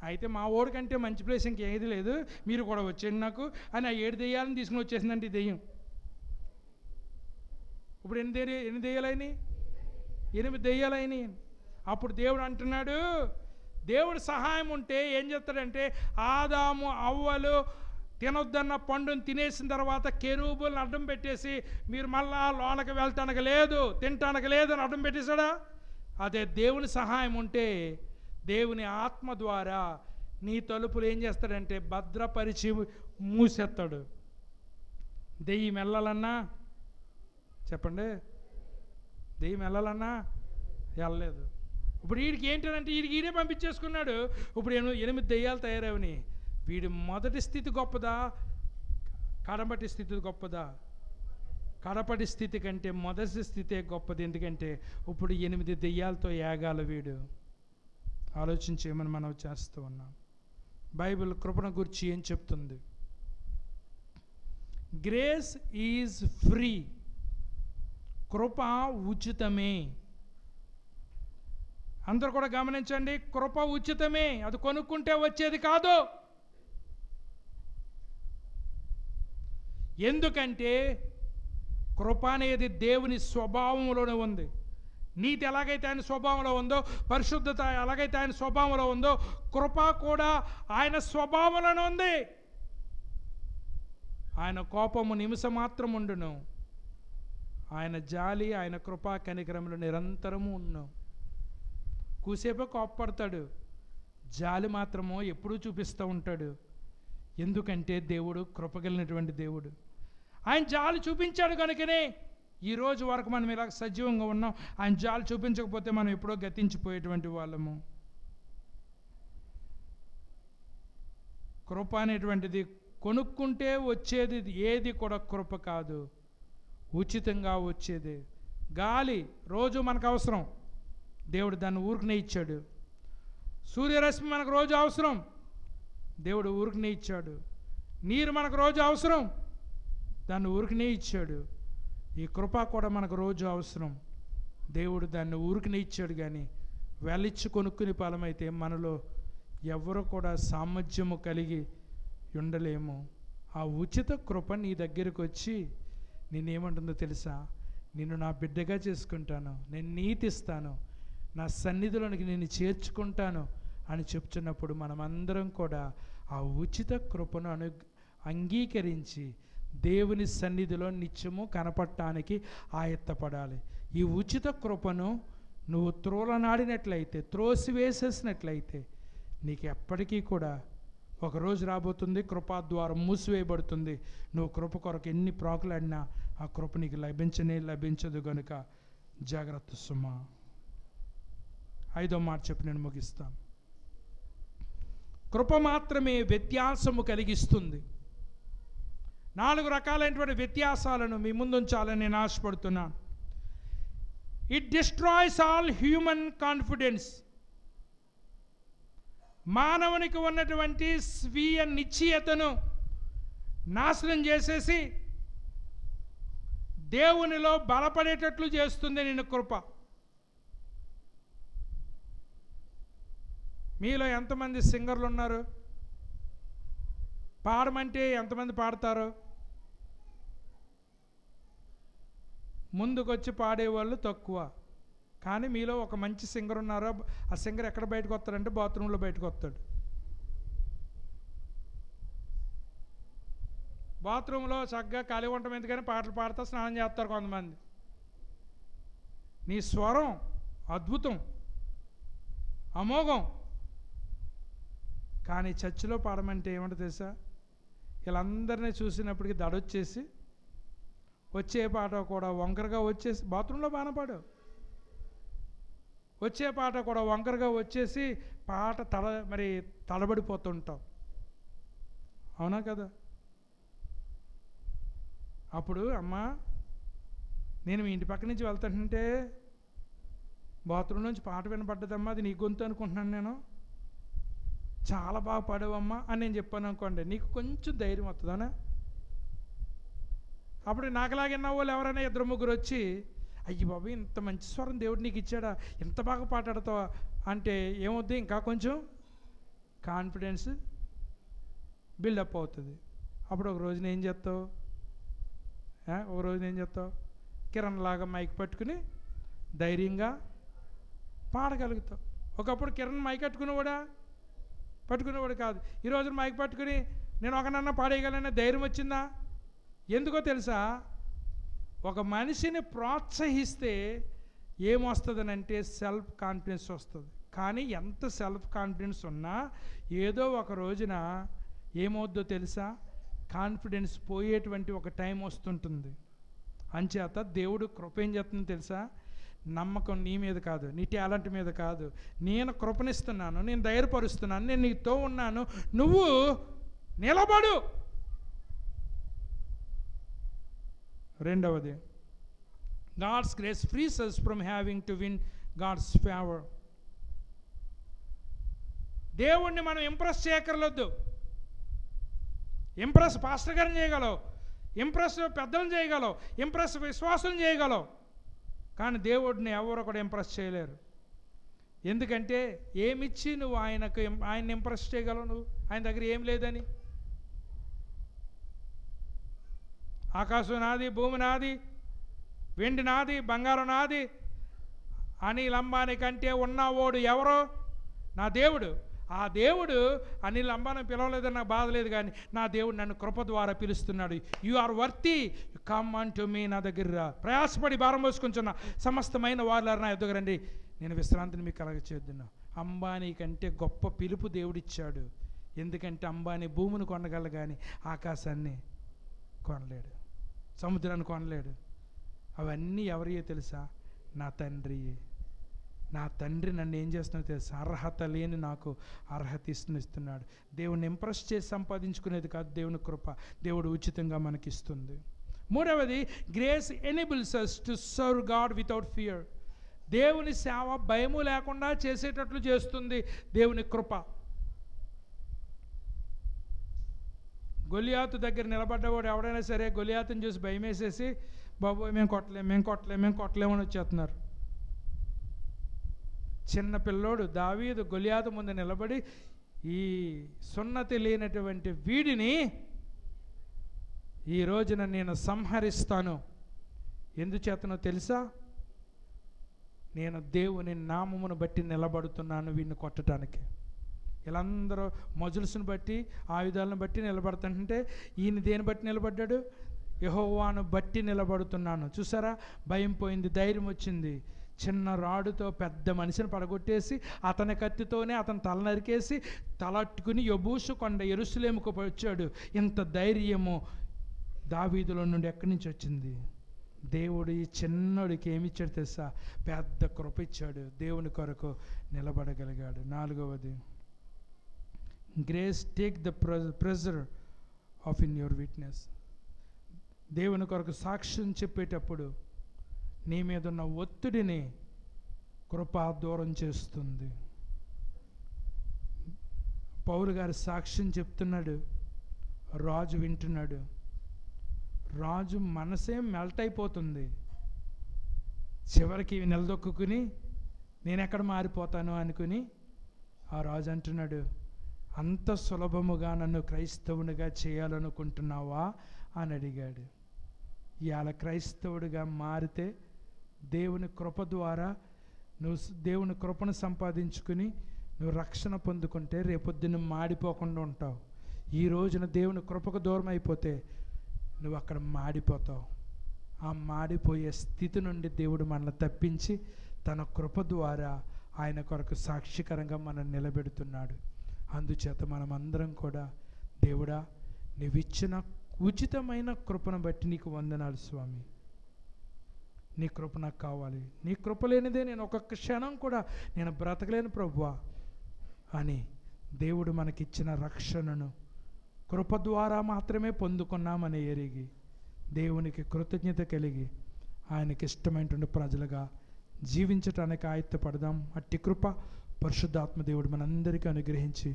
అయితే మా ఓడికంటే మంచి ప్లేస్ ఇంకేది లేదు, మీరు కూడా వచ్చేయండి నాకు అని ఆ 7 దెయ్యాలను తీసుకుని వచ్చేసిందంటే ఈ దెయ్యం. ఇప్పుడు ఎన్ని దెయ్యాలైనాయి? 8 దెయ్యాలైనాయి. అప్పుడు దేవుడు అంటున్నాడు, దేవుడు సహాయం ఉంటే ఏం చేస్తాడంటే, ఆదాము అవ్వలు తినొద్దన్న పండుని తినేసిన తర్వాత కెరూబులను అడ్డం పెట్టేసి మీరు మళ్ళా లోనకి వెళ్తానికి లేదు, తినటానికి లేదు అని అడ్డం పెట్టేశాడా? అదే దేవుని సహాయం ఉంటే దేవుని ఆత్మ ద్వారా నీ తలుపులు ఏం చేస్తాడంటే భద్రపరిచి మూసేస్తాడు. దెయ్యం వెళ్ళాలన్నా చెప్పండి, దెయ్యం వెళ్ళాలన్నా వెళ్ళలేదు. ఇప్పుడు వీడికి ఏంటంటే ఈడే పంపించేసుకున్నాడు. ఇప్పుడు 8 దెయ్యాలు తయారవని. వీడి మొదటి స్థితి గొప్పదా, కడపటి స్థితి గొప్పదా? కడపటి స్థితి కంటే మొదటి స్థితే గొప్పది. ఎందుకంటే ఇప్పుడు 8 దెయ్యాలతో యాగాలు వీడు. ఆలోచించేమని మనం చేస్తూ ఉన్నాం. బైబిల్ కృపను గురించి ఏం చెప్తుంది? గ్రేస్ ఈజ్ ఫ్రీ, కృప ఉచితమే. అందరూ కూడా గమనించండి, కృప ఉచితమే, అది కొనుక్కుంటే వచ్చేది కాదు. ఎందుకంటే కృప అనేది దేవుని స్వభావంలోనే ఉంది. నీతి ఎలాగైతే ఆయన స్వభావంలో ఉందో, పరిశుద్ధత ఎలాగైతే ఆయన స్వభావంలో ఉందో, కృప కూడా ఆయన స్వభావంలోనే ఉంది. ఆయన కోపము నిమిషం మాత్రం ఉండును, ఆయన జాలి, ఆయన కృపా కనికరములు నిరంతరము ఉన్ను. కూసేపే కోపపడతాడు, జాలి మాత్రము ఎప్పుడూ చూపిస్తూ ఉంటాడు. ఎందుకంటే దేవుడు కృపగలిగినటువంటి దేవుడు. ఆయన జాలి చూపించాడు కనుకనే ఈరోజు వరకు మనం ఇలా సజీవంగా ఉన్నాం. ఆయన జాలి చూపించకపోతే మనం ఎప్పుడో గతించిపోయేటువంటి వాళ్ళము. కృప అనేటువంటిది కొనుక్కుంటే వచ్చేది ఏది కూడా కృప కాదు, ఉచితంగా వచ్చేది. గాలి రోజు మనకు అవసరం, దేవుడు దాన్ని ఊరికనే ఇచ్చాడు. సూర్యరశ్మి మనకు రోజు అవసరం, దేవుడు ఊరికనే ఇచ్చాడు. నీరు మనకు రోజు అవసరం, దాన్ని ఊరికనే ఇచ్చాడు. ఈ కృప కూడా మనకు రోజు అవసరం, దేవుడు దాన్ని ఊరికనే ఇచ్చాడు. కానీ వెళ్ళిచ్చి కొనుక్కుని ఫలమైతే మనలో ఎవరు కూడా సామర్థ్యము కలిగి ఉండలేము. ఆ ఉచిత కృప నీ దగ్గరికి వచ్చి నేనేమంటుందో తెలుసా? నిన్ను నా బిడ్డగా చేసుకుంటాను, నేను నీతిస్తాను, నా సన్నిధిలోనికి నేను చేర్చుకుంటాను అని చెప్తున్నప్పుడు మనమందరం కూడా ఆ ఉచిత కృపను అంగీకరించి దేవుని సన్నిధిలో నిత్యము కనపడటానికి ఆయత్తపడాలి. ఈ ఉచిత కృపను నువ్వు త్రోలనాడినట్లయితే, త్రోసివేసేసినట్లయితే, నీకు ఎప్పటికీ కూడా ఒకరోజు రాబోతుంది, కృపాద్వారం మూసివేయబడుతుంది. నువ్వు కృప కొరకు ఎన్ని ప్రాకులాడినా ఆ కృప నీకు లభించదు. గనుక జాగ్రత్త సుమా. 5వ మాట చెప్పి నేను ముగిస్తాను. కృప మాత్రమే వ్యత్యాసము కలిగిస్తుంది. 4 రకాలైనటువంటి వ్యత్యాసాలను మీ ముందుంచాలని నేను ఆశపడుతున్నాను. It destroys all human confidence. మానవునికి ఉన్నటువంటి స్వీయ నిశ్చయతను నాశనం చేసేసి దేవునిలో బలపడేటట్లు చేస్తుంది నిన్ను కృప. మీలో ఎంతమంది సింగర్లు ఉన్నారు? పాడమంటే ఎంతమంది పాడతారు? ముందుకొచ్చి పాడేవాళ్ళు తక్కువ. కానీ మీలో ఒక మంచి సింగర్ ఉన్నారో, ఆ సింగర్ ఎక్కడ బయటకు వస్తాడంటే బాత్రూంలో బయటకు వస్తాడు. బాత్రూంలో చక్కగా ఖాళీ ఉండటం ఎందుకని పాటలు పాడుతూ స్నానం చేస్తారు కొంతమంది. నీ స్వరం అద్భుతం, అమోఘం. కానీ చర్చిలో పాడమంటే ఏమంటే తెలుసా? వీళ్ళందరినీ చూసినప్పటికీ దడొచ్చేసి వచ్చే పాట కూడా వంకరగా వచ్చేసి, బాత్రూంలో బాగా పాడావు, వచ్చే పాట కూడా వంకరగా వచ్చేసి పాట తడబడిపోతుంటాం. అవునా కదా? అప్పుడు అమ్మా, నేను మీ ఇంటి పక్క నుంచి వెళ్తానంటే బాత్రూమ్ నుంచి పాట వినపడ్డదమ్మా, అది నీ గొంతు అనుకుంటున్నాను, నేను చాలా బాగా పాడావమ్మా అని నేను చెప్పాను అనుకోండి, నీకు కొంచెం ధైర్యం వస్తుందనా? అప్పుడు నాకులాగిన వాళ్ళు ఎవరైనా 2-3 వచ్చి, అయ్యి బాబు ఇంత మంచి స్వరం దేవుడు నీకు ఇచ్చాడా, ఇంత బాగా పాటాడతావా అంటే ఏమవుద్ది? ఇంకా కొంచెం కాన్ఫిడెన్స్ బిల్డప్ అవుతుంది. అప్పుడు ఒక రోజున ఏం చేస్తావు? కిరణ్ లాగా మైక్ పట్టుకుని ధైర్యంగా పాడగలుగుతావు. ఒకప్పుడు కిరణ్ మైక్ పట్టుకునేవాడు కాదు. ఈరోజు మైక్ పట్టుకుని నేను ఒకనన్నా పాడేయగలనే ధైర్యం వచ్చిందా? ఎందుకో తెలుసా? ఒక మనిషిని ప్రోత్సహిస్తే ఏమొస్తుందనంటే సెల్ఫ్ కాన్ఫిడెన్స్ వస్తుంది. కానీ ఎంత సెల్ఫ్ కాన్ఫిడెన్స్ ఉన్నా ఏదో ఒక రోజున ఏమవుద్దో తెలుసా? కాన్ఫిడెన్స్ పోయేటువంటి ఒక టైం వస్తుంటుంది. అంచేత దేవుడు కృప ఏం చేస్తుందో తెలుసా? నమ్మకం నీ మీద కాదు, నీ టాలెంట్ మీద కాదు, నేను కృపనిస్తున్నాను, నేను ధైర్యపరుస్తున్నాను, నేను నీతో ఉన్నాను, నువ్వు నిలబడు. రెండవది, God's grace frees us from having to win God's favour. దేవుణ్ణి మనం ఇంప్రెస్ చేయక్కర్లేదు. ఇంప్రెస్ పాస్టర్ గారిని చేయగలవు, ఇంప్రెస్ పెద్దలను చేయగలవు, ఇంప్రెస్ విశ్వాసం చేయగలవు, కానీ దేవుడిని ఎవరు కూడా ఇంప్రెస్ చేయలేరు. ఎందుకంటే ఏమిచ్చి నువ్వు ఆయన్ని ఇంప్రెస్ చేయగలవు? నువ్వు ఆయన దగ్గర ఏం లేదని. ఆకాశం నాది, భూమి నాది, వెండి నాది, బంగారం నాది. అనిల్ అంబానీ కంటే ఉన్నవాడు ఎవరో? నా దేవుడు. ఆ దేవుడు అనిల్ అంబానీ పిలవలేదని నాకు బాధ లేదు, కానీ నా దేవుడు నన్ను కృప ద్వారా పిలుస్తున్నాడు. You are worthy, come unto me. నా దగ్గర ప్రయాసపడి భారం మోసుకుంటున్న సమస్తమైన వారు నా ఎదుగు రండి, నేను విశ్రాంతిని మీకు కలగచేద్దును. అంబానీ కంటే గొప్ప పిలుపు దేవుడిచ్చాడు. ఎందుకంటే అంబానీ భూమిని కొనగలడు కానీ ఆకాశాన్ని కొనలేడు, సముద్రాన్ని కొనలేడు. అవన్నీ ఎవరియో తెలుసా? నా తండ్రి. నా తండ్రి నన్ను ఏం చేస్తున్నా తెలుసా? అర్హత లేని నాకు అర్హత ఇస్తున్నాడు. దేవుని ఇంప్రెస్ చేసి సంపాదించుకునేది కాదు దేవుని కృప, దేవుడు ఉచితంగా మనకిస్తుంది. మూడవది, grace enables us to serve God without fear. దేవుని సేవ భయము లేకుండా చేసేటట్లు చేస్తుంది దేవుని కృప. గొలియాతు దగ్గర నిలబడ్డవాడు ఎవడైనా సరే గొలియాతుని చూసి భయం వేసేసి, బాబోయ్ మేము కొట్టలేమని వచ్చేస్తున్నారు. చిన్న పిల్లోడు దావీదు గొలియాతు ముందు నిలబడి, ఈ సున్నతి లేనటువంటి వీడిని ఈ రోజున నేను సంహరిస్తాను. ఎందుచేతనో తెలుసా? నేను దేవుని నామమును బట్టి నిలబడుతున్నాను వీడిని కొట్టడానికి. వీళ్ళందరూ మజుల్స్ని బట్టి, ఆయుధాలను బట్టి నిలబడుతుంటే, ఈయన దేని బట్టి నిలబడ్డాడు? యెహోవాను బట్టి నిలబడుతున్నాను. చూసారా? భయం పోయింది, ధైర్యం వచ్చింది. చిన్న రాడుతో పెద్ద మనిషిని పడగొట్టేసి అతని కత్తితోనే అతని తల నరికేసి తలట్టుకుని యెబూసు కొండ యెరూషలేముకు వచ్చాడు. ఇంత ధైర్యము దావీదులో నుండి ఎక్కడి నుంచి వచ్చింది? దేవుడు ఈ చిన్నోడికి ఏమిచ్చాడు తెలుసా? పెద్ద కృప ఇచ్చాడు. దేవుని కొరకు నిలబడగలిగాడు. నాలుగవది, grace take the pressure of in your witness. దేవుని కొరకు సాక్ష్యం చెప్పేటప్పుడు నీ మీద ఉన్న ఒత్తిడిని కృప దూరం చేస్తుంది. పౌలు గారు సాక్ష్యం చెప్తున్నాడు, రాజు వింటున్నాడు. రాజు మనసే మెల్ట్ అయిపోతుంది. చివరికి నిలదొక్కుని నేను ఎక్కడ మారిపోతాను అనుకుని ఆ రాజు అంటున్నాడు, అంత సులభముగా నన్ను క్రైస్తవునిగా చేయాలనుకుంటున్నావా అని అడిగాడు. ఇవాళ క్రైస్తవుడిగా మారితే దేవుని కృప ద్వారా నువ్వు దేవుని కృపను సంపాదించుకుని నువ్వు రక్షణ పొందుకుంటే రేపొద్దున మాడిపోకుండా ఉంటావు. ఈ రోజున దేవుని కృపకు దూరం అయిపోతే నువ్వు అక్కడ మాడిపోతావు. ఆ మాడిపోయే స్థితి నుండి దేవుడు మనల్ని తప్పించి తన కృప ద్వారా ఆయన కొరకు సాక్షికరంగా మనం నిలబెడుతున్నాడు. అందుచేత మనమందరం కూడా, దేవుడా నీవిచ్చిన ఉచితమైన కృపను బట్టి నీకు వందనాలు స్వామి, నీ కృప నాకు కావాలి, నీ కృప లేనిదే నేను ఒక్క క్షణం కూడా నేను బ్రతకలేను ప్రభువా అని దేవుడు మనకిచ్చిన రక్షణను కృప ద్వారా మాత్రమే పొందుకున్నామని ఎరిగి దేవునికి కృతజ్ఞత కలిగి ఆయనకి ఇష్టమైనటువంటి ప్రజలుగా జీవించటానికి ఆయత్తపడదాం. అట్టి కృప పరిశుద్ధాత్మ దేవుడు మనందరికీ అనుగ్రహించి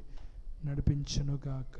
నడిపించునుగాక.